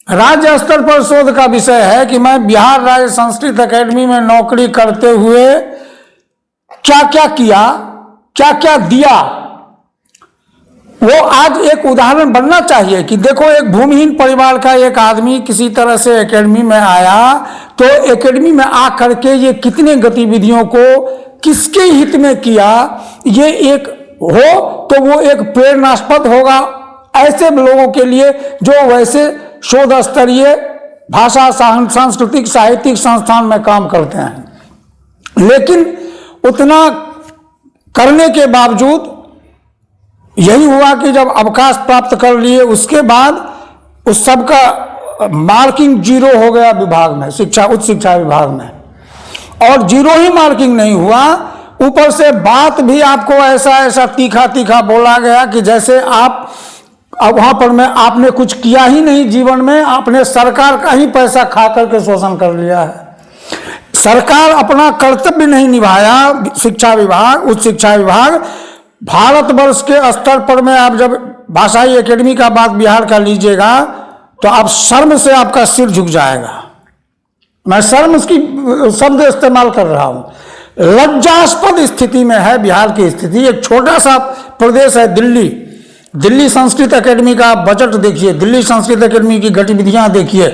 राज्य स्तर पर शोध का विषय है कि मैं बिहार राज्य संस्कृत अकेडमी में नौकरी करते हुए क्या क्या किया, क्या क्या दिया, वो आज एक उदाहरण बनना चाहिए कि देखो एक भूमिहीन परिवार का एक आदमी किसी तरह से एकेडमी में आया, तो एकेडमी में आकर के ये कितने गतिविधियों को किसके हित में किया, ये एक हो तो वो एक प्रेरणास्पद होगा ऐसे लोगों के लिए जो वैसे शोध स्तरीय भाषा सांस्कृतिक साहित्यिक संस्थान में काम करते हैं। लेकिन उतना करने के बावजूद यही हुआ कि जब अवकाश प्राप्त कर लिए उसके बाद उस सब का मार्किंग 0 हो गया विभाग में, शिक्षा उच्च शिक्षा विभाग में। और 0 ही मार्किंग नहीं हुआ, ऊपर से बात भी आपको ऐसा ऐसा तीखा तीखा बोला गया कि जैसे आप अब वहां पर में आपने कुछ किया ही नहीं जीवन में, आपने सरकार का ही पैसा खा करके शोषण कर लिया है। सरकार अपना कर्तव्य नहीं निभाया, शिक्षा विभाग उच्च शिक्षा विभाग। भारतवर्ष के स्तर पर में आप जब भाषाई एकेडमी का बात बिहार का लीजिएगा तो आप शर्म से आपका सिर झुक जाएगा। मैं शर्म की शब्द इस्तेमाल कर रहा हूं। लज्जास्पद स्थिति में है बिहार की स्थिति। एक छोटा सा प्रदेश है दिल्ली, दिल्ली संस्कृत अकेडमी का बजट देखिए, दिल्ली संस्कृत अकेडमी की गतिविधियां देखिए,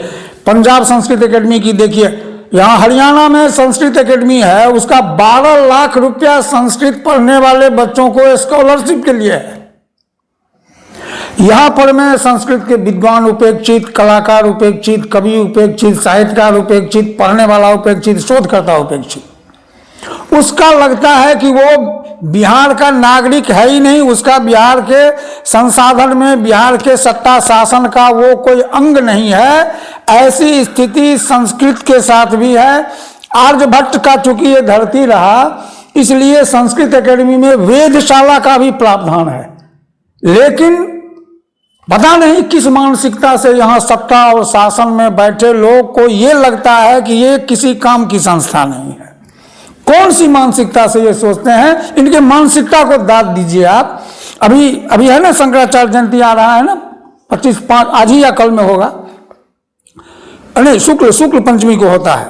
पंजाब संस्कृत अकेडमी की देखिए, यहाँ हरियाणा में संस्कृत एकेडमी है, उसका 12 लाख रुपया संस्कृत पढ़ने वाले बच्चों को स्कॉलरशिप के लिए है। यहाँ पर मैं संस्कृत के विद्वान उपेक्षित, कलाकार उपेक्षित, कवि उपेक्षित, साहित्यकार उपेक्षित, पढ़ने वाला उपेक्षित, शोधकर्ता उपेक्षित। उसका लगता है कि वो बिहार का नागरिक है ही नहीं, उसका बिहार के संसाधन में बिहार के सत्ता शासन का वो कोई अंग नहीं है। ऐसी स्थिति संस्कृत के साथ भी है। आर्यभट्ट का चूंकि ये धरती रहा, इसलिए संस्कृत एकेडमी में वेधशाला का भी प्रावधान है। लेकिन पता नहीं किस मानसिकता से यहाँ सत्ता और शासन में बैठे लोग को ये लगता है कि ये किसी काम की संस्था नहीं है। कौन सी मानसिकता से ये सोचते हैं, इनके मानसिकता को दाद दीजिए आप। अभी है ना शंकराचार्य जयंती आ रहा है ना, 25/5 आज ही या कल में होगा, नहीं शुक्ल पंचमी को होता है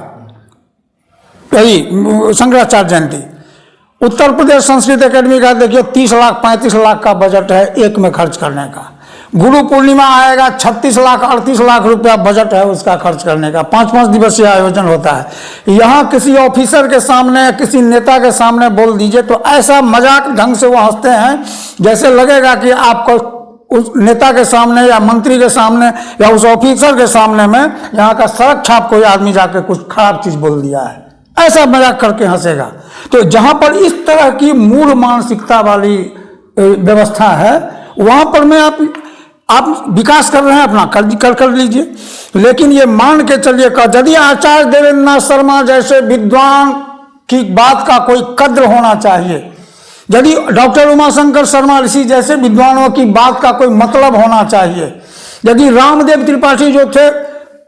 यही शंकराचार्य जयंती। उत्तर प्रदेश संस्कृत एकेडमी का देखिए 30 लाख 35 लाख का बजट है एक में खर्च करने का। गुरु पूर्णिमा आएगा, 36 लाख 38 लाख रुपया बजट है उसका खर्च करने का। 5-5 दिवसीय आयोजन होता है। यहाँ किसी ऑफिसर के सामने, किसी नेता के सामने बोल दीजिए तो ऐसा मजाक ढंग से वो हंसते हैं जैसे लगेगा कि आपको उस नेता के सामने या मंत्री के सामने या उस ऑफिसर के सामने में यहाँ का सड़क छाप कोई आदमी जाके कुछ खराब चीज बोल दिया है, ऐसा मजाक करके हंसेगा। तो जहां पर इस तरह की मूल मानसिकता वाली व्यवस्था है, वहां पर में आप विकास कर रहे हैं अपना, कर लीजिए। लेकिन ये मान के चलिए यदि आचार्य देवेंद्र नाथ शर्मा जैसे विद्वान की बात का कोई कद्र होना चाहिए, यदि डॉक्टर उमाशंकर शर्मा ऋषि जैसे विद्वानों की बात का कोई मतलब होना चाहिए, यदि रामदेव त्रिपाठी जो थे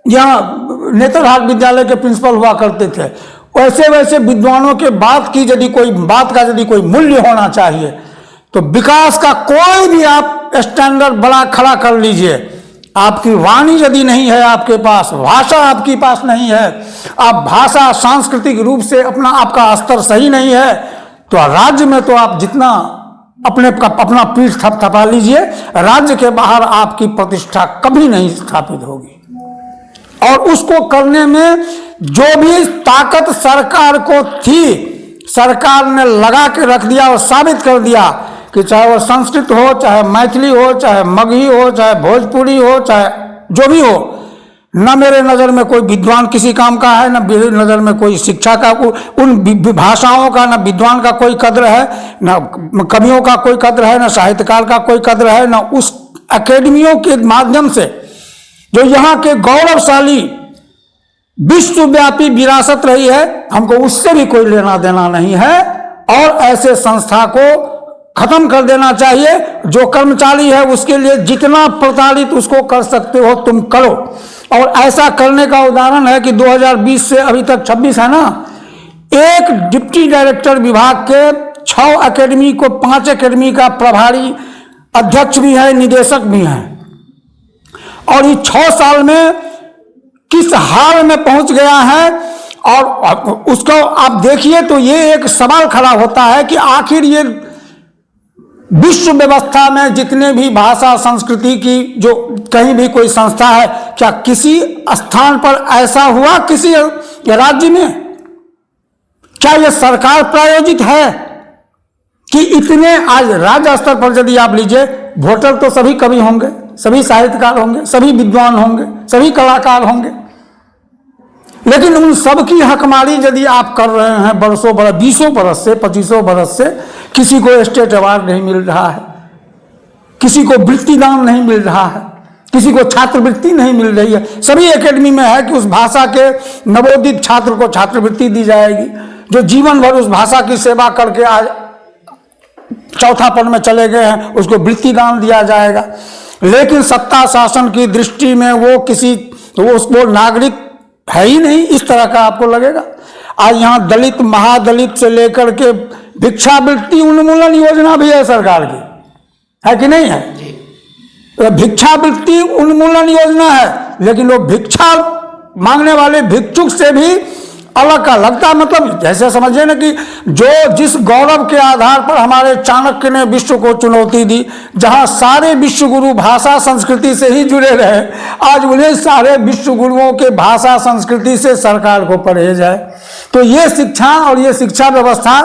यहाँ नेत्रहाट विद्यालय के प्रिंसिपल हुआ करते थे, वैसे वैसे विद्वानों के बात का यदि कोई मूल्य होना चाहिए, तो विकास का कोई भी आप स्टैंडर्ड बड़ा खड़ा कर लीजिए। आपकी वाणी यदि नहीं है आपके पास, भाषा आपके पास नहीं है, आप भाषा सांस्कृतिक रूप से आपका स्तर सही नहीं है, तो राज्य में तो आप जितना अपना पीठ थपथपा लीजिए, राज्य के बाहर आपकी प्रतिष्ठा कभी नहीं स्थापित होगी। और उसको करने में जो भी ताकत सरकार को थी, सरकार ने लगा के रख दिया और साबित कर दिया कि चाहे वो संस्कृत हो, चाहे मैथिली हो, चाहे मगही हो, चाहे भोजपुरी हो, चाहे जो भी हो, न मेरे नज़र में कोई विद्वान किसी काम का है, न मेरी नज़र में कोई शिक्षा का, उन भाषाओं का न विद्वान का कोई कद्र है, न कवियों का कोई कद्र है, न साहित्यकार का कोई कद्र है, न उस अकेडमियों के माध्यम से जो यहाँ के गौरवशाली विश्वव्यापी विरासत रही है, हमको उससे भी कोई लेना देना नहीं है। और ऐसे संस्था को खत्म कर देना चाहिए। जो कर्मचारी है उसके लिए जितना प्रताड़ित उसको कर सकते हो तुम करो। और ऐसा करने का उदाहरण है कि 2020 से अभी तक 26 है ना, एक डिप्टी डायरेक्टर विभाग के 6 अकेडमी को 5 अकेडमी का प्रभारी अध्यक्ष भी है, निदेशक भी है। और ये 6 साल में किस हाल में पहुंच गया है, और उसको आप देखिए तो ये एक सवाल खड़ा होता है कि आखिर ये विश्व व्यवस्था में जितने भी भाषा संस्कृति की जो कहीं भी कोई संस्था है, क्या किसी स्थान पर ऐसा हुआ किसी राज्य में? क्या यह सरकार प्रायोजित है कि इतने? आज राज्य स्तर पर यदि आप लीजिए, वोटर तो सभी कवि होंगे, सभी साहित्यकार होंगे, सभी विद्वान होंगे, सभी कलाकार होंगे, लेकिन उन सबकी हकमारी यदि आप कर रहे हैं बरसों बरस, 20 बरस से, 25 बरस से, किसी को स्टेट अवार्ड नहीं मिल रहा है, किसी को वृत्ति दान नहीं मिल रहा है, किसी को छात्रवृत्ति नहीं मिल रही है। सभी एकेडमी में है कि उस भाषा के नवोदित छात्र को छात्रवृत्ति दी जाएगी, जो जीवन भर उस भाषा की सेवा करके आज चौथा पद में चले गए हैं उसको वृत्ति दान दिया जाएगा। लेकिन सत्ता शासन की दृष्टि में वो नागरिक है ही नहीं, इस तरह का आपको लगेगा। आज यहाँ दलित महादलित से लेकर के भिक्षावृत्ति उन्मूलन योजना भी है सरकार की, है कि नहीं है? तो भिक्षावृत्ति उन्मूलन योजना है, लेकिन वो भिक्षा मांगने वाले भिक्षुक से भी अलग का लगता, मतलब जैसे समझिए ना कि जो जिस गौरव के आधार पर हमारे चाणक्य ने विश्व को चुनौती दी, जहां सारे विश्व गुरु भाषा संस्कृति से ही जुड़े रहे, आज उन्हें सारे विश्व गुरुओं के भाषा संस्कृति से सरकार को परहेज है। तो ये शिक्षा और ये शिक्षा व्यवस्था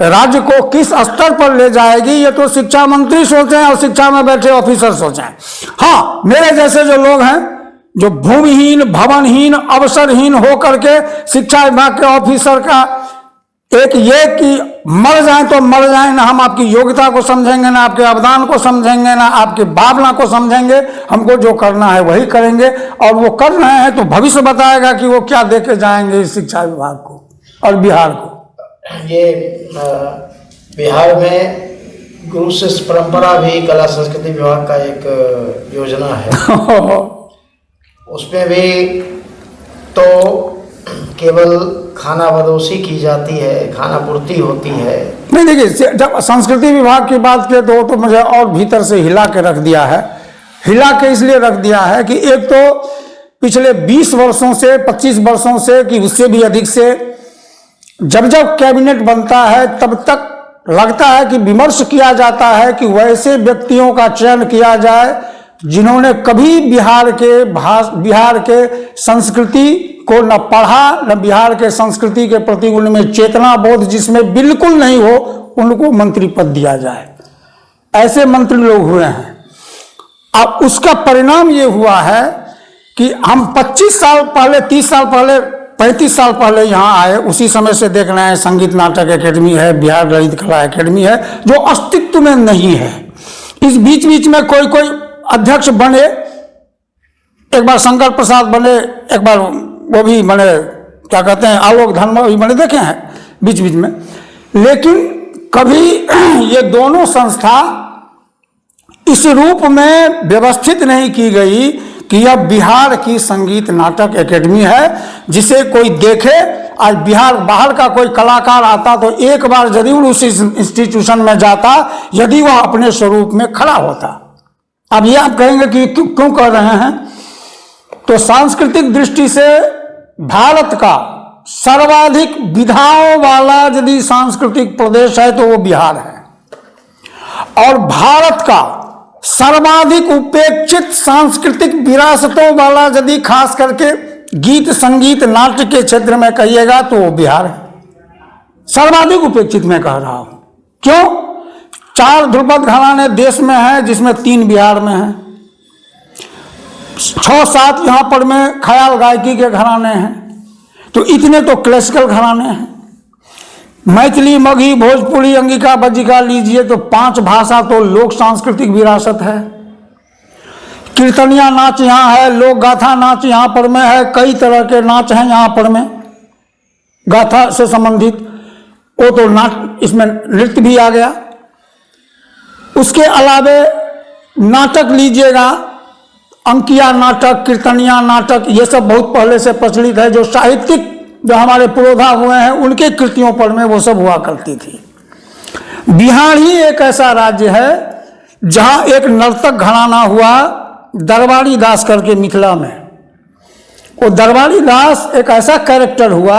राज्य को किस स्तर पर ले जाएगी, ये तो शिक्षा मंत्री सोचें और शिक्षा में बैठे ऑफिसर सोचें। हाँ, मेरे जैसे जो लोग हैं जो भूमिहीन, भवनहीन, अवसरहीन हो करके शिक्षा विभाग के ऑफिसर का एक ये कि मर जाएं तो मर जाएं, ना हम आपकी योग्यता को समझेंगे, ना आपके अवदान को समझेंगे, ना आपके भावना को समझेंगे, हमको जो करना है वही करेंगे। और वो कर रहे हैं तो भविष्य बताएगा कि वो क्या दे के जाएंगे इस शिक्षा विभाग को और बिहार को। ये बिहार में गुरु शिष्य परंपरा भी कला संस्कृति विभाग का एक योजना है। उसमें भी तो केवल खाना बदोशी की जाती है, खाना पूर्ति होती है। नहीं, देखिए, जब संस्कृति विभाग की बात किए तो मुझे और भीतर से हिला के रख दिया है। हिला के इसलिए रख दिया है कि एक तो पिछले 20 वर्षों से, 25 वर्षों से, कि उससे भी अधिक से, जब जब कैबिनेट बनता है तब तक लगता है कि विमर्श किया जाता है कि वैसे व्यक्तियों का चयन किया जाए जिन्होंने कभी बिहार के संस्कृति को न पढ़ा, न बिहार के संस्कृति के प्रति उनमें चेतना बोध जिसमें बिल्कुल नहीं हो, उनको मंत्री पद दिया जाए। ऐसे मंत्री लोग हुए हैं। अब उसका परिणाम ये हुआ है कि हम 25 साल पहले, 30 साल पहले, 35 साल पहले यहाँ आए, उसी समय से देख रहे हैं संगीत नाटक एकेडमी है, बिहार ललित कला एकेडमी है, जो अस्तित्व में नहीं है। इस बीच बीच में कोई अध्यक्ष बने, एक बार शंकर प्रसाद बने, एक बार वो भी बने, क्या कहते हैं, आलोक धर्मा भी बने, देखे हैं बीच बीच में। लेकिन कभी ये दोनों संस्था इस रूप में व्यवस्थित नहीं की गई कि यह बिहार की संगीत नाटक एकेडमी है जिसे कोई देखे। आज बिहार बाहर का कोई कलाकार आता तो एक बार जरूर उस इंस्टीट्यूशन में जाता यदि वह अपने स्वरूप में खड़ा होता। अब ये आप कहेंगे कि क्यों कर रहे हैं, तो सांस्कृतिक दृष्टि से भारत का सर्वाधिक विधाओं वाला यदि सांस्कृतिक प्रदेश है तो वो बिहार है। और भारत का सर्वाधिक उपेक्षित सांस्कृतिक विरासतों वाला यदि खास करके गीत संगीत नाट्य के क्षेत्र में कहिएगा तो वो बिहार है। सर्वाधिक उपेक्षित मैं कह रहा हूं। क्यों? 4 ध्रुपद घराने देश में हैं, जिसमें 3 बिहार में हैं। 6-7 यहां पर में ख्याल गायकी के घराने हैं। तो इतने तो क्लासिकल घराने हैं। मैथिली, मगही, भोजपुरी, अंगिका, बज्जिका लीजिए तो 5 भाषा तो लोक सांस्कृतिक विरासत है। कीर्तनिया नाच यहाँ है, लोक गाथा नाच यहाँ पर में है, कई तरह के नाच हैं यहाँ पर में गाथा से संबंधित। वो तो नाट, इसमें नृत्य भी आ गया। उसके अलावे नाटक लीजिएगा, अंकिया नाटक, कीर्तनिया नाटक, ये सब बहुत पहले से प्रचलित है। जो साहित्यिक जो हमारे पुरोधा हुए हैं उनके कृतियों पर में वो सब हुआ करती थी। बिहार ही एक ऐसा राज्य है जहां एक नर्तक घराना हुआ दरबारी दास करके मिथिला में। वो दरबारी दास एक ऐसा कैरेक्टर हुआ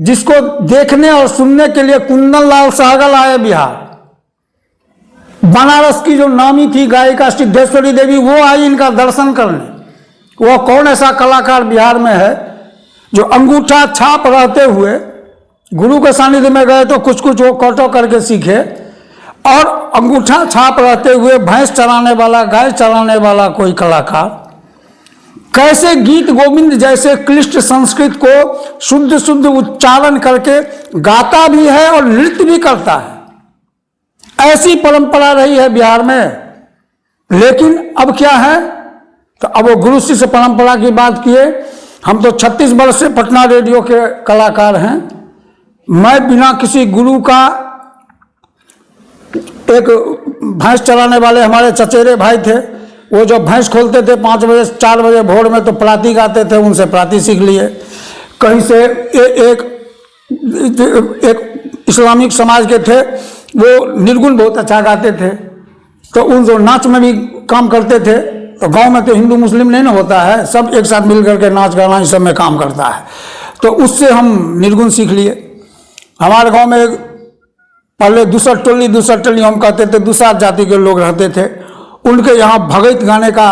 जिसको देखने और सुनने के लिए कुंदन लाल सहगल आए बिहार। बनारस की जो नामी थी गायिका सिद्धेश्वरी देवी, वो आई इनका दर्शन करने। वो कौन ऐसा कलाकार बिहार में है जो अंगूठा छाप रहते हुए गुरु के सानिध्य में गए तो कुछ कुछ वो कटो करके सीखे, और अंगूठा छाप रहते हुए भैंस चराने वाला, गाय चराने वाला कोई कलाकार कैसे गीत गोविंद जैसे क्लिष्ट संस्कृत को शुद्ध शुद्ध उच्चारण करके गाता भी है और नृत्य भी करता है। ऐसी परंपरा रही है बिहार में। लेकिन अब क्या है, तो अब वो गुरु शिष्य परंपरा की बात किए। हम तो 36 वर्ष से पटना रेडियो के कलाकार हैं। मैं बिना किसी गुरु का, एक भैंस चलाने वाले हमारे चचेरे भाई थे, वो जो भैंस खोलते थे 5 बजे 4 बजे भोर में, तो प्राती गाते थे, उनसे प्राती सीख लिए। कहीं से एक इस्लामिक समाज के थे, वो निर्गुण बहुत अच्छा गाते थे, तो उन जो नाच में भी काम करते थे। तो गांव में तो हिंदू मुस्लिम नहीं ना होता है, सब एक साथ मिल करके नाच गाना इस सब में काम करता है। तो उससे हम निर्गुण सीख लिए। हमारे गांव में पहले दूसरा टोली हम कहते थे, दूसरा जाति के लोग रहते थे। उनके यहाँ भगत गाने का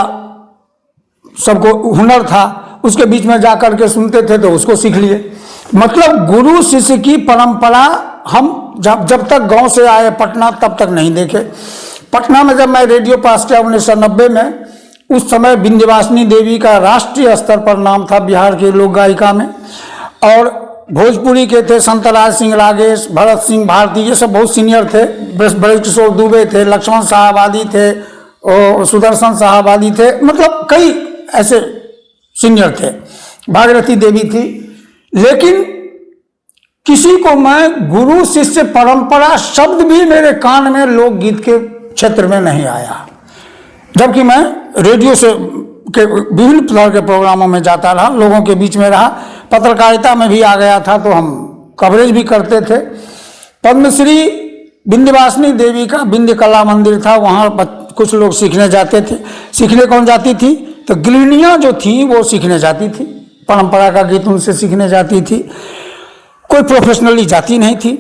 सबको हुनर था, उसके बीच में जा करके सुनते थे तो उसको सीख लिए। मतलब गुरु शिष्य की परंपरा हम जब तक गांव से आए पटना तब तक नहीं देखे। पटना में जब मैं रेडियो पास किया 1990 में, उस समय विंध्यवासिनी देवी का राष्ट्रीय स्तर पर नाम था बिहार के लोक गायिका में। और भोजपुरी के थे संतराज सिंह रागेश, भरत सिंह भारती, ये सब बहुत सीनियर थे। ब्रजकिशोर दुबे थे, लक्ष्मण साहबादी थे, और सुदर्शन साहबादी थे, मतलब कई ऐसे सीनियर थे। भागीरथी देवी थी। लेकिन किसी को मैं गुरु शिष्य परंपरा शब्द भी मेरे कान में लोकगीत के क्षेत्र में नहीं आया। जबकि मैं रेडियो से के विभिन्न प्रकार के प्रोग्रामों में जाता रहा, लोगों के बीच में रहा, पत्रकारिता में भी आ गया था, तो हम कवरेज भी करते थे। पद्मश्री विंध्यवासिनी देवी का विंध्य कला मंदिर था, वहाँ कुछ लोग सीखने जाते थे। सीखने कौन जाती थी? तो गृहिणियाँ जो थी वो सीखने जाती थी, परंपरा का गीत उनसे सीखने जाती थी। कोई प्रोफेशनली जाती नहीं थी,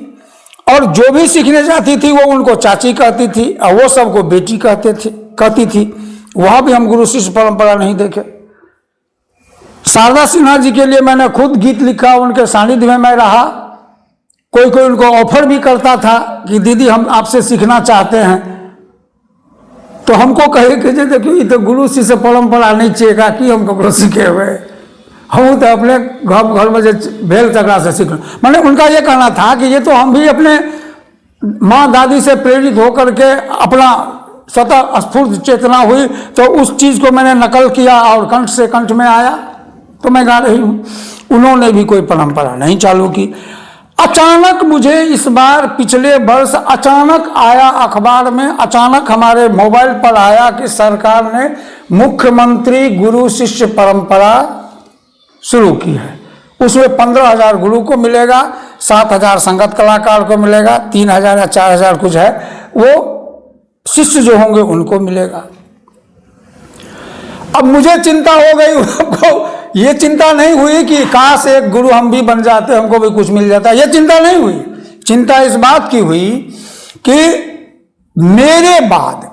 और जो भी सीखने जाती थी वो उनको चाची कहती थी, और वो सबको बेटी कहती थी। वहाँ भी हम गुरु शिष्य परंपरा नहीं देखे। शारदा सिन्हा जी के लिए मैंने खुद गीत लिखा, उनके सानिध्य में मैं रहा। कोई उनको ऑफर भी करता था कि दीदी हम आपसे सीखना चाहते हैं, तो हमको कहे कि जे देखियो ये तो गुरु शिष्य परंपरा नहीं चेगा कि हम ककरो सीखे हुए, हम तो अपने घर में जो भेल तकरा से सीख। मैंने उनका ये कहना था कि ये तो हम भी अपने माँ दादी से प्रेरित होकर के अपना स्वतः स्फूर्त चेतना हुई, तो उस चीज़ को मैंने नकल किया और कंठ से कंठ में आया, तो मैं गा रही हूँ। उन्होंने भी कोई परंपरा नहीं चालू की। अचानक मुझे इस बार पिछले वर्ष अचानक आया अखबार में, अचानक हमारे मोबाइल पर आया कि सरकार ने मुख्यमंत्री गुरु शिष्य परंपरा शुरू की है। उसमें 15,000 गुरु को मिलेगा, 7,000 संगत कलाकार को मिलेगा, 3,000 या 4,000 कुछ है, वो शिष्य जो होंगे उनको मिलेगा। अब मुझे चिंता हो गई, हमको ये चिंता नहीं हुई कि काश एक गुरु हम भी बन जाते, हमको भी कुछ मिल जाता, ये चिंता नहीं हुई। चिंता इस बात की हुई कि मेरे बाद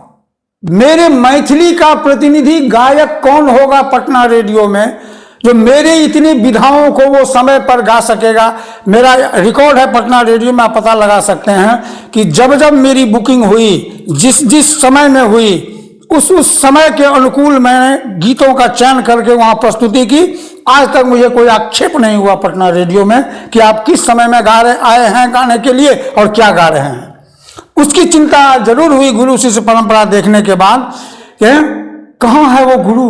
मेरे मैथिली का प्रतिनिधि गायक कौन होगा पटना रेडियो में, जो मेरे इतनी विधाओं को वो समय पर गा सकेगा। मेरा रिकॉर्ड है पटना रेडियो में, आप पता लगा सकते हैं कि जब जब मेरी बुकिंग हुई, जिस जिस समय में हुई, उस समय के अनुकूल मैंने गीतों का चयन करके वहां प्रस्तुति की। आज तक मुझे कोई आक्षेप नहीं हुआ पटना रेडियो में कि आप किस समय में आए हैं गाने के लिए और क्या गा रहे हैं। उसकी चिंता जरूर हुई गुरु शिष्य परंपरा देखने के बाद कि कहाँ है वो गुरु,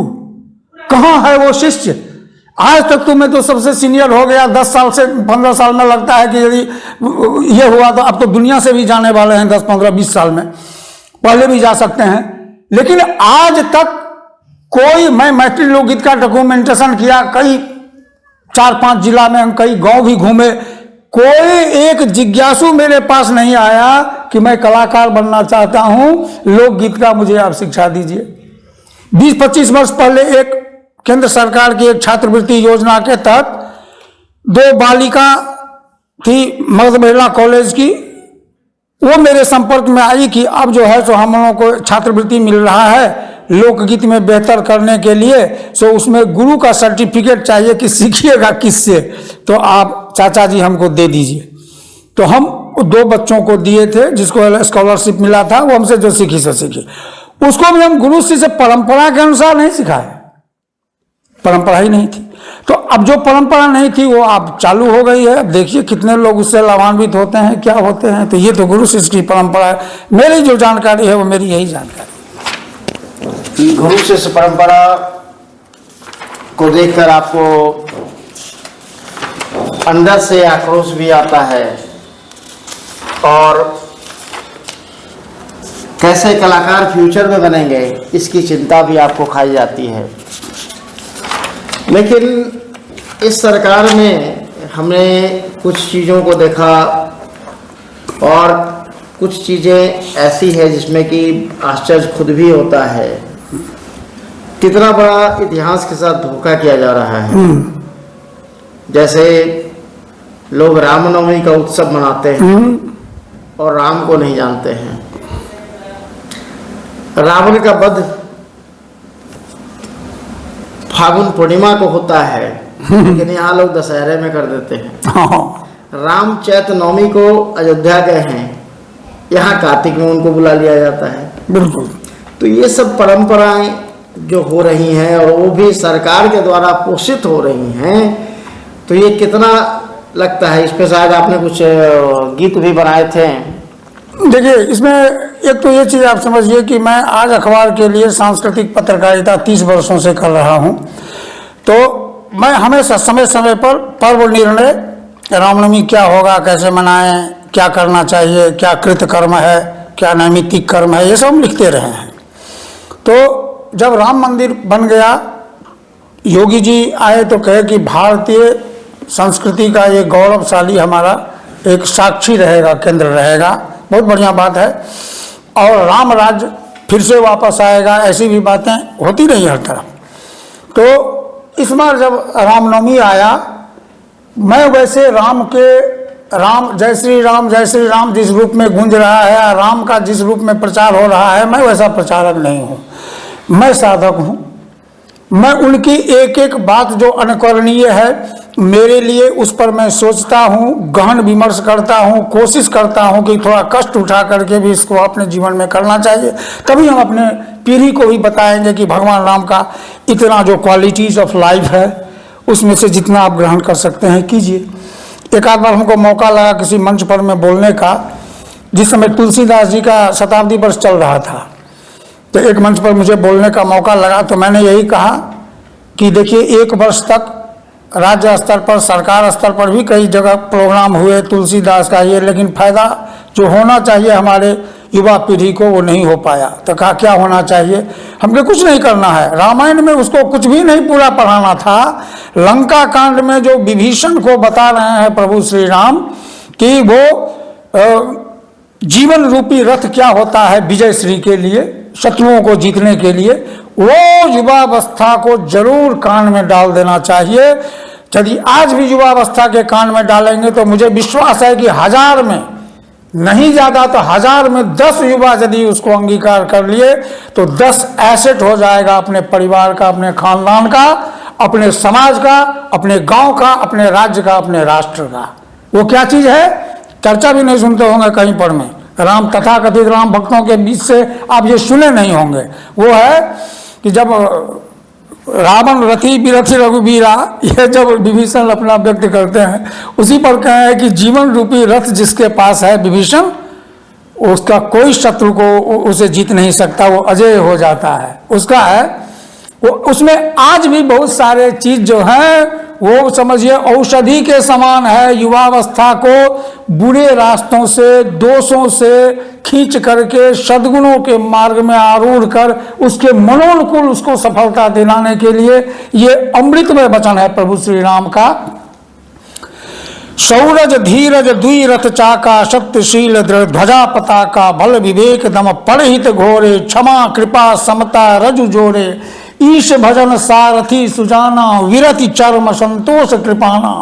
कहाँ है वो शिष्य। आज तक तो मैं तो सबसे सीनियर हो गया, 10 साल से 15 साल में लगता है कि यदि ये हुआ तो अब तो दुनिया से भी जाने वाले हैं 10, 15, 20 साल में, पहले भी जा सकते हैं। लेकिन आज तक कोई, मैं मैथिली लोकगीत का डॉक्यूमेंटेशन किया, कई 4-5 जिला में हम कई गांव भी घूमे, कोई एक जिज्ञासु मेरे पास नहीं आया कि मैं कलाकार बनना चाहता हूं, लोकगीत का मुझे आप शिक्षा दीजिए। 20-25 वर्ष पहले एक केंद्र सरकार की एक छात्रवृत्ति योजना के तहत 2 बालिका थी मगध महिला कॉलेज की, वो मेरे संपर्क में आई कि अब जो है सो हम लोगों को छात्रवृत्ति मिल रहा है लोकगीत में बेहतर करने के लिए, सो उसमें गुरु का सर्टिफिकेट चाहिए कि सीखिएगा किससे, तो आप चाचा जी हमको दे दीजिए। तो हम 2 बच्चों को दिए थे जिसको स्कॉलरशिप मिला था, वो हमसे जो सीखी से सीखी। उसको भी हम गुरु शिष्य परंपरा के अनुसार नहीं सिखाए, परंपरा ही नहीं थी। तो अब जो परंपरा नहीं थी वो अब चालू हो गई है। अब देखिए कितने लोग उससे लाभान्वित होते हैं, क्या होते हैं। तो ये तो गुरु शिष्य की परंपरा है। मेरी जो जानकारी है वो मेरी यही जानकारी। गुरु शिष्य परंपरा को देखकर आपको अंदर से आक्रोश भी आता है और कैसे कलाकार फ्यूचर में बनेंगे इसकी चिंता भी आपको खाई जाती है। लेकिन इस सरकार में हमने कुछ चीज़ों को देखा और कुछ चीज़ें ऐसी है जिसमें कि आश्चर्य खुद भी होता है। कितना बड़ा इतिहास के साथ धोखा किया जा रहा है। जैसे लोग रामनवमी का उत्सव मनाते हैं और राम को नहीं जानते हैं। रावण का वध फागुन पूर्णिमा को होता है, लेकिन यहाँ लोग दशहरे में कर देते हैं। राम चैत्र नवमी को अयोध्या गए हैं, यहाँ कार्तिक में उनको बुला लिया जाता है। बिल्कुल। तो ये सब परंपराएं जो हो रही हैं और वो भी सरकार के द्वारा पोषित हो रही हैं, तो ये कितना लगता है, इस पे शायद आपने कुछ गीत भी बनाए थे। देखिए इसमें एक तो ये चीज़ आप समझिए कि मैं आज अखबार के लिए सांस्कृतिक पत्रकारिता 30 वर्षों से कर रहा हूँ। तो मैं हमेशा समय समय पर पर्व निर्णय, रामनवमी क्या होगा, कैसे मनाएं, क्या करना चाहिए, क्या कृत कर्म है, क्या नैमित्तिक कर्म है, ये सब हम लिखते रहे हैं। तो जब राम मंदिर बन गया, योगी जी आए तो कहे कि भारतीय संस्कृति का ये गौरवशाली हमारा एक साक्षी रहेगा, केंद्र रहेगा, बहुत बढ़िया बात है। और राम राज्य फिर से वापस आएगा, ऐसी भी बातें होती रही हर तरफ। तो इस बार जब रामनवमी आया, मैं वैसे राम जय श्री राम जिस रूप में गूंज रहा है, राम का जिस रूप में प्रचार हो रहा है, मैं वैसा प्रचारक नहीं हूँ, मैं साधक हूँ। मैं उनकी एक एक बात जो अनुकरणीय है मेरे लिए, उस पर मैं सोचता हूँ, गहन विमर्श करता हूँ, कोशिश करता हूँ कि थोड़ा कष्ट उठा करके भी इसको अपने जीवन में करना चाहिए। तभी हम अपने पीढ़ी को भी बताएंगे कि भगवान राम का इतना जो क्वालिटीज ऑफ लाइफ है उसमें से जितना आप ग्रहण कर सकते हैं कीजिए। एक आध बार हमको मौका लगा किसी मंच पर में बोलने का, जिस समय तुलसीदास जी का शताब्दी वर्ष चल रहा था, तो एक मंच पर मुझे बोलने का मौका लगा। तो मैंने यही कहा कि देखिए 1 वर्ष तक राज्य स्तर पर, सरकार स्तर पर भी कई जगह प्रोग्राम हुए तुलसीदास का ये, लेकिन फायदा जो होना चाहिए हमारे युवा पीढ़ी को वो नहीं हो पाया। तो कहा क्या होना चाहिए, हमको कुछ नहीं करना है। रामायण में उसको कुछ भी नहीं पूरा पढ़ाना था। लंका कांड में जो विभीषण को बता रहे हैं प्रभु श्री राम कि वो जीवन रूपी रथ क्या होता है विजय श्री के लिए, शत्रुओं को जीतने के लिए, वो युवावस्था को जरूर कान में डाल देना चाहिए। यदि आज भी युवावस्था के कान में डालेंगे तो मुझे विश्वास है कि 1000 में नहीं ज़्यादा तो 1000 में 10 युवा यदि उसको अंगीकार कर लिए तो 10 एसेट हो जाएगा अपने परिवार का, अपने खानदान का, अपने समाज का, अपने गांव का, अपने राज्य का, अपने राष्ट्र का। वो क्या चीज़ है? चर्चा भी नहीं सुनते होंगे कहीं पर में, राम तथाकथित राम भक्तों के बीच से आप ये सुने नहीं होंगे। वो है कि जब रावण रथी बिरथी रघुबीरा, ये जब विभीषण अपना व्यक्त करते हैं, उसी पर कहे हैं कि जीवन रूपी रथ जिसके पास है विभीषण, उसका कोई शत्रु को उसे जीत नहीं सकता, वो अजय हो जाता है। उसका है वो, उसमें आज भी बहुत सारे चीज जो है वो समझिए औषधि के समान है। युवावस्था को बुरे रास्तों से, दोषों से खींच करके सद्गुणों के मार्ग में आरूढ़ कर उसके मनोनुकूल उसको सफलता दिलाने के लिए ये अमृतमय वचन है प्रभु श्री राम का। सौरज धीरज दुई रथ चाका, सत्यशील ध्वजा पताका, बल विवेक दम परहित घोरे, क्षमा कृपा समता रजु जोरे, ईश भजन सारथी सुजाना, विरति चर्म संतोष कृपाना,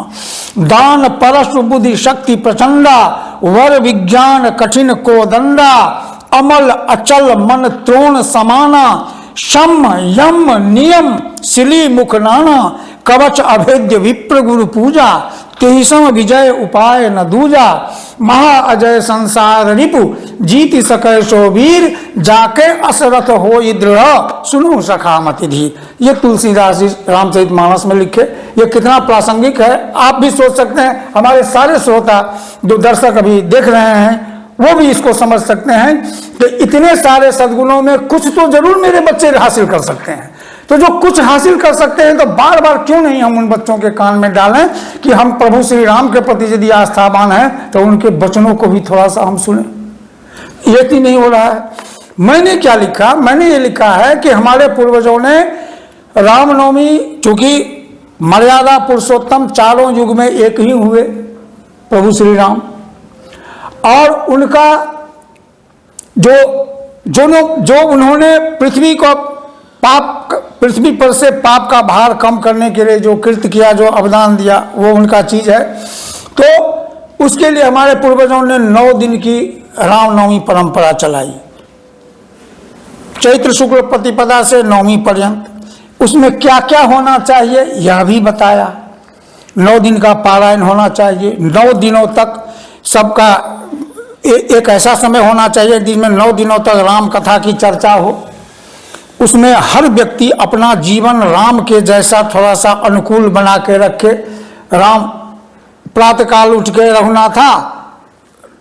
दान परशु बुद्धि शक्ति प्रचंडा, वर विज्ञान कठिन को दंडा, अमल अचल मन त्रोण समाना, शम यम नियम सिली मुख नाना, कवच अभेद्य विप्र गुरु पूजा, तेईसम विजय उपाय न दूजा, महा अजय संसार रिपु, जीति सकै सो वीर, जाके असरथ हो दृढ़, सुनो सखा मति धीर। ये तुलसीदास जी रामचरितमानस में लिखे। ये कितना प्रासंगिक है आप भी सोच सकते हैं, हमारे सारे श्रोता जो दर्शक अभी देख रहे हैं वो भी इसको समझ सकते हैं कि इतने सारे सद्गुणों में कुछ तो जरूर मेरे बच्चे हासिल कर सकते हैं। तो जो कुछ हासिल कर सकते हैं तो बार बार क्यों नहीं हम उन बच्चों के कान में डालें कि हम प्रभु श्री राम के प्रति यदि आस्थावान हैं तो उनके वचनों को भी थोड़ा सा हम सुने। ये भी नहीं हो रहा है। मैंने क्या लिखा? मैंने ये लिखा है कि हमारे पूर्वजों ने रामनवमी, चूंकि मर्यादा पुरुषोत्तम चारों युग में एक ही हुए प्रभु श्री राम, और उनका जो उन्होंने पृथ्वी पर से पाप का भार कम करने के लिए जो कृत्य किया, जो अवदान दिया, वो उनका चीज है। तो उसके लिए हमारे पूर्वजों ने 9 दिन की रामनवमी परंपरा चलाई, चैत्र शुक्ल प्रतिपदा से नवमी पर्यंत। उसमें क्या क्या होना चाहिए यह भी बताया। 9 दिन का पारायण होना चाहिए, 9 दिनों तक सबका एक ऐसा समय होना चाहिए जिसमें 9 दिनों तक राम कथा की चर्चा हो। उसमें हर व्यक्ति अपना जीवन राम के जैसा थोड़ा सा अनुकूल बना के रखे। राम प्रातःकाल उठ के रघुनाथा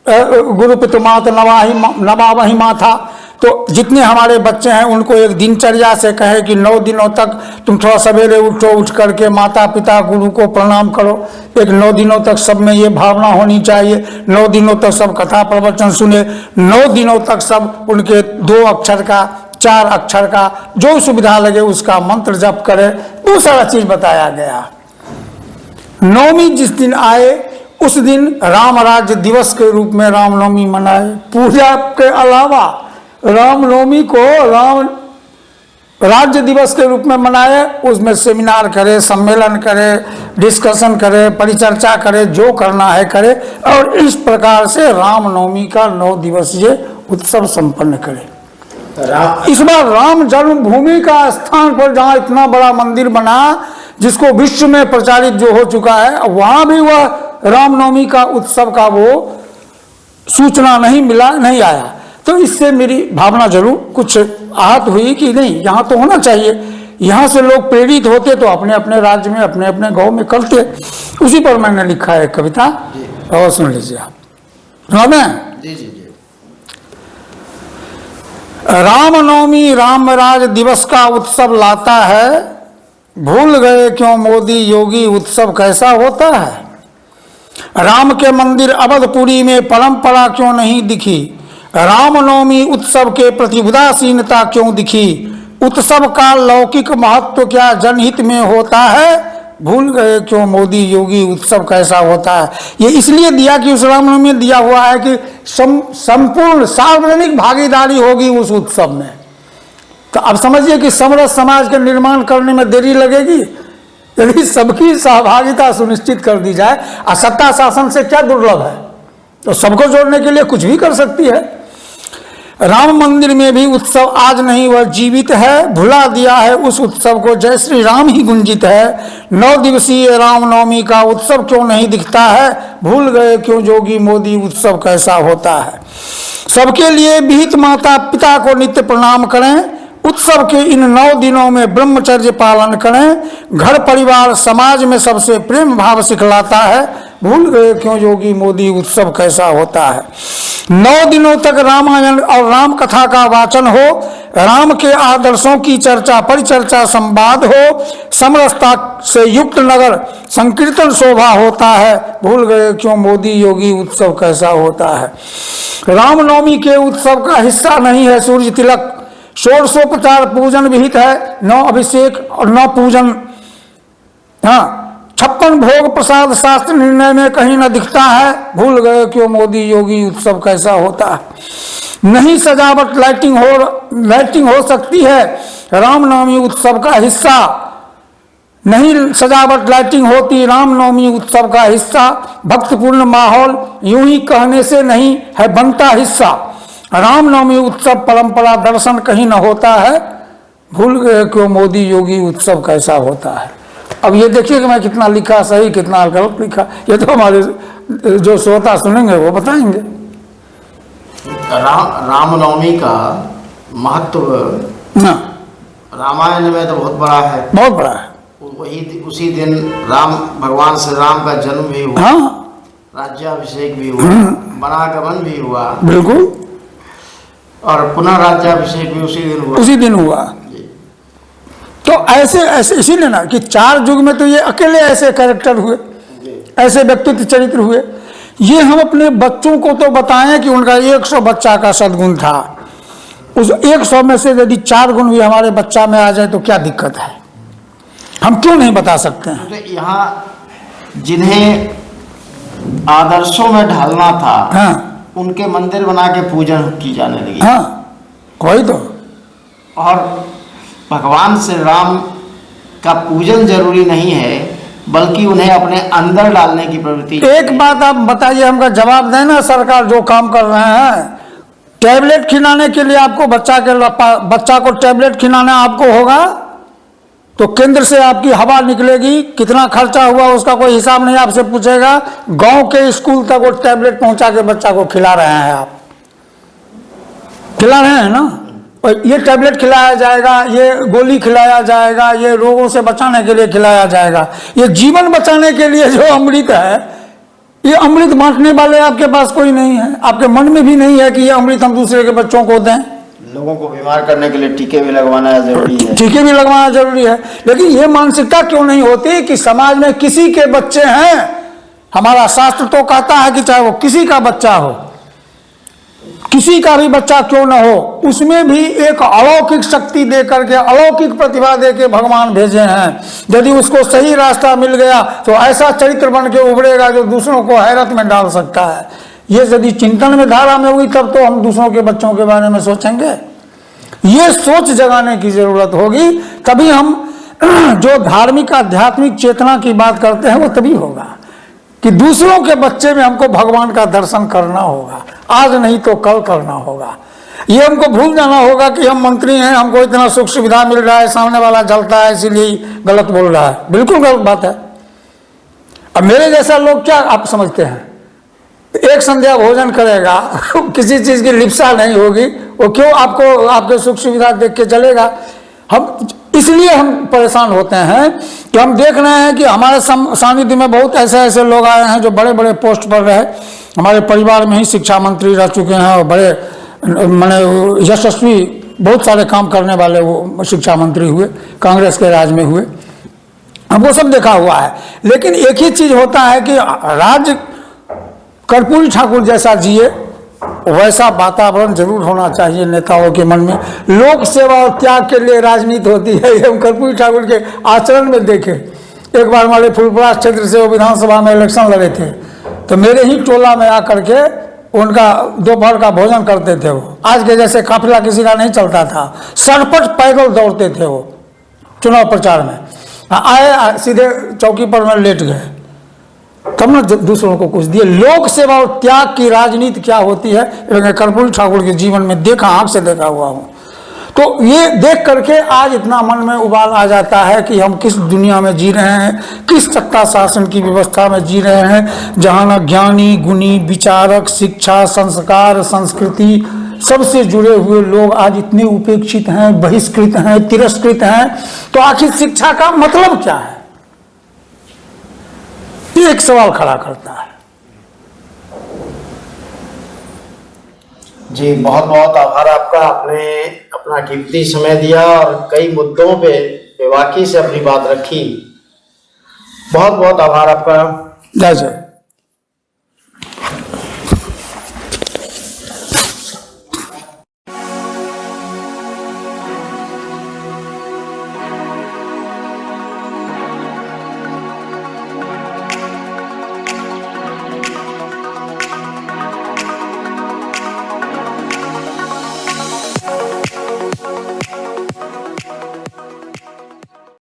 गुरु पितुमात नवावही माथा, तो जितने हमारे बच्चे हैं उनको एक दिनचर्या से कहे कि 9 दिनों तक तुम थोड़ा सवेरे उठो, उठ करके माता पिता गुरु को प्रणाम करो। एक 9 दिनों तक सब में ये भावना होनी चाहिए। 9 दिनों तक सब कथा प्रवचन सुने, 9 दिनों तक सब उनके 2 अक्षर का, 4 अक्षर का, जो सुविधा लगे उसका मंत्र जप करे। वो सारा चीज बताया गया। नवमी जिस दिन आए उस दिन राम राज्य दिवस के रूप में रामनवमी मनाए। पूजा के अलावा रामनवमी को राम राज्य दिवस के रूप में मनाए। उसमें सेमिनार करे, सम्मेलन करे, डिस्कशन करे, परिचर्चा करे, जो करना है करे, और इस प्रकार से रामनवमी का 9 दिवसीय उत्सव संपन्न करे। इस बार राम जन्मभूमि का स्थान पर जहाँ इतना बड़ा मंदिर बना, जिसको विश्व में प्रचारित जो हो चुका है, वहां भी वह रामनवमी का उत्सव का वो सूचना नहीं मिला, नहीं आया। तो इससे मेरी भावना जरूर कुछ आहत हुई कि नहीं, यहाँ तो होना चाहिए। यहाँ से लोग प्रेरित होते तो अपने अपने राज्य में, अपने अपने गांव में करते। उसी पर मैंने लिखा है कविता, और सुन लीजिए आप। जी जी जी। रामनवमी रामराज दिवस का उत्सव लाता है, भूल गए क्यों मोदी योगी उत्सव कैसा होता है। राम के मंदिर अवधपुरी में परंपरा क्यों नहीं दिखी, रामनवमी उत्सव के प्रति उदासीनता क्यों दिखी। उत्सव का लौकिक महत्व क्या जनहित में होता है, भूल गए क्यों मोदी योगी उत्सव कैसा होता है। ये इसलिए दिया कि उस रामनवमी में दिया हुआ है कि संपूर्ण सार्वजनिक भागीदारी होगी उस उत्सव में। तो अब समझिए कि समरस समाज के निर्माण करने में देरी लगेगी यदि सबकी सहभागिता सुनिश्चित कर दी जाए। और सत्ता शासन से क्या दुर्लभ है, तो सबको जोड़ने के लिए कुछ भी कर सकती है। राम मंदिर में भी उत्सव आज नहीं, वह जीवित है, भुला दिया है उस उत्सव को, जय श्री राम ही गुंजित है। 9 दिवसीय रामनवमी का उत्सव क्यों नहीं दिखता है, भूल गए क्यों जोगी मोदी उत्सव कैसा होता है। सबके लिए विहित माता पिता को नित्य प्रणाम करें, उत्सव के इन 9 दिनों में ब्रह्मचर्य पालन करें, घर परिवार समाज में सबसे प्रेम भाव सिखलाता है, भूल गए क्यों योगी मोदी उत्सव कैसा होता है। 9 दिनों तक रामायण और राम कथा का वाचन हो, राम के आदर्शों की चर्चा परिचर्चा संवाद हो, समरसता से युक्त नगर संकीर्तन शोभा होता है, भूल गए क्यों मोदी योगी उत्सव कैसा होता है। रामनवमी के उत्सव का हिस्सा नहीं है सूर्य तिलक, षोडशोपचार पूजन विहित है, 9 अभिषेक और 9 पूजन, हाँ 56 भोग प्रसाद शास्त्र निर्णय में कहीं न दिखता है, भूल गए क्यों मोदी योगी उत्सव कैसा होता है। नहीं सजावट लाइटिंग हो सकती है रामनवमी उत्सव का हिस्सा, नहीं सजावट लाइटिंग होती रामनवमी उत्सव का हिस्सा, भक्तिपूर्ण माहौल यूं ही कहने से नहीं है बनता हिस्सा, रामनवमी उत्सव परंपरा दर्शन कहीं न होता है, भूल गए क्यों मोदी योगी उत्सव कैसा होता है। अब ये देखिए कि मैं कितना लिखा सही कितना गलत लिखा, ये तो हमारे जो श्रोता सुनेंगे वो बताएंगे। रामनवमी का महत्व रामायण में तो बहुत बड़ा है, बहुत बड़ा है। वही उसी दिन राम भगवान श्री राम का जन्म भी हुआ, हाँ राज्याभिषेक भी हुआ, वनागमन भी हुआ, बिल्कुल, और पुनः राज्याभिषेक भी उसी दिन हुआ। तो ऐसे इसीलिए ना कि 4 युग में तो ये अकेले ऐसे कैरेक्टर हुए, ऐसे व्यक्तित्व चरित्र हुए। ये हम अपने बच्चों को तो बताएं कि उनका 100 बच्चा का सद्गुण था, उस 100 में से यदि 4 गुण भी हमारे बच्चा में आ जाए तो क्या दिक्कत है, हम क्यों नहीं बता सकते हैं। तो यहाँ जिन्हें आदर्शों में ढालना था, हाँ, उनके मंदिर बना के पूजन की जाने लगी। हाँ वही तो, और भगवान श्री राम का पूजन जरूरी नहीं है, बल्कि उन्हें अपने अंदर डालने की प्रवृत्ति। एक बात आप बताइए, हमका जवाब दें ना, सरकार जो काम कर रहे हैं, टैबलेट खिलाने के लिए आपको बच्चा को टैबलेट खिलाना आपको होगा तो केंद्र से आपकी हवा निकलेगी, कितना खर्चा हुआ उसका कोई हिसाब नहीं आपसे पूछेगा, गांव के स्कूल तक वो टैबलेट पहुंचा के बच्चा को खिला रहे हैं, आप खिला रहे हैं ना। और ये टैबलेट खिलाया जाएगा, ये गोली खिलाया जाएगा, ये रोगों से बचाने के लिए खिलाया जाएगा, ये जीवन बचाने के लिए जो अमृत है, ये अमृत बांटने वाले आपके पास कोई नहीं है, आपके मन में भी नहीं है कि ये अमृत हम दूसरे के बच्चों को दें। लोगों को बीमार करने के लिए टीके भी लगवाना जरूरी है, टीके भी लगवाना जरूरी है, लेकिन ये मानसिकता क्यों नहीं होती कि समाज में किसी के बच्चे हैं, हमारा शास्त्र तो कहता है कि चाहे वो किसी का बच्चा हो, किसी का भी बच्चा क्यों ना हो, उसमें भी एक अलौकिक शक्ति दे करके, अलौकिक प्रतिभा दे के भगवान भेजे हैं। यदि उसको सही रास्ता मिल गया तो ऐसा चरित्र बन के उभरेगा जो दूसरों को हैरत में डाल सकता है। ये यदि चिंतन में धारा में हुई तब तो हम दूसरों के बच्चों के बारे में सोचेंगे। ये सोच जगाने की जरूरत होगी, तभी हम जो धार्मिक आध्यात्मिक चेतना की बात करते हैं वो तभी होगा कि दूसरों के बच्चे में हमको भगवान का दर्शन करना होगा, आज नहीं तो कल करना होगा। ये हमको भूल जाना होगा कि हम मंत्री हैं, हमको इतना सुख सुविधा मिल रहा है, सामने वाला जलता है इसीलिए गलत बोल रहा है, बिल्कुल गलत बात है। अब मेरे जैसा लोग क्या आप समझते हैं, एक संध्या भोजन करेगा किसी चीज की लिप्सा नहीं होगी, वो क्यों आपको आपके सुख सुविधा देख के चलेगा। हम इसलिए हम परेशान होते हैं कि हम देख रहे हैं कि हमारे सानिध्य में बहुत ऐसे लोग आए हैं जो बड़े बड़े पोस्ट पर रहे, हमारे परिवार में ही शिक्षा मंत्री रह चुके हैं और बड़े माने यशस्वी बहुत सारे काम करने वाले वो शिक्षा मंत्री हुए, कांग्रेस के राज में हुए, हम वो सब देखा हुआ है। लेकिन एक ही चीज होता है कि राज्य कर्पूरी ठाकुर जैसा जिए वैसा वातावरण जरूर होना चाहिए नेताओं के मन में। लोक सेवा और त्याग के लिए राजनीति होती है, ये हम कर्पूरी ठाकुर के आचरण में देखे। एक बार हमारे फुलपरास क्षेत्र से वो विधानसभा में इलेक्शन लड़े थे, तो मेरे ही टोला में आकर के उनका दोपहर का भोजन करते थे। वो आज के जैसे काफिला किसी का नहीं चलता था, सरपट पैदल दौड़ते थे वो चुनाव प्रचार में। आए सीधे चौकी पर में लेट गए, तब ना दूसरों को कुछ दिए। लोक सेवा और त्याग की राजनीति क्या होती है, मैं कर्पूरी ठाकुर के जीवन में देखा, आंख से देखा हुआ हूँ। तो ये देख करके आज इतना मन में उबाल आ जाता है कि हम किस दुनिया में जी रहे हैं, किस सत्ता शासन की व्यवस्था में जी रहे हैं, जहाँ न ज्ञानी गुणी विचारक शिक्षा संस्कार संस्कृति सबसे जुड़े हुए लोग आज इतने उपेक्षित हैं, बहिष्कृत हैं, तिरस्कृत हैं। तो आखिर शिक्षा का मतलब क्या है, ये एक सवाल खड़ा करता है। जी बहुत बहुत आभार आपका, आपने अपना कीमती समय दिया और कई मुद्दों पे बेबाकी से अपनी बात रखी। बहुत बहुत आभार आपका। जय जय।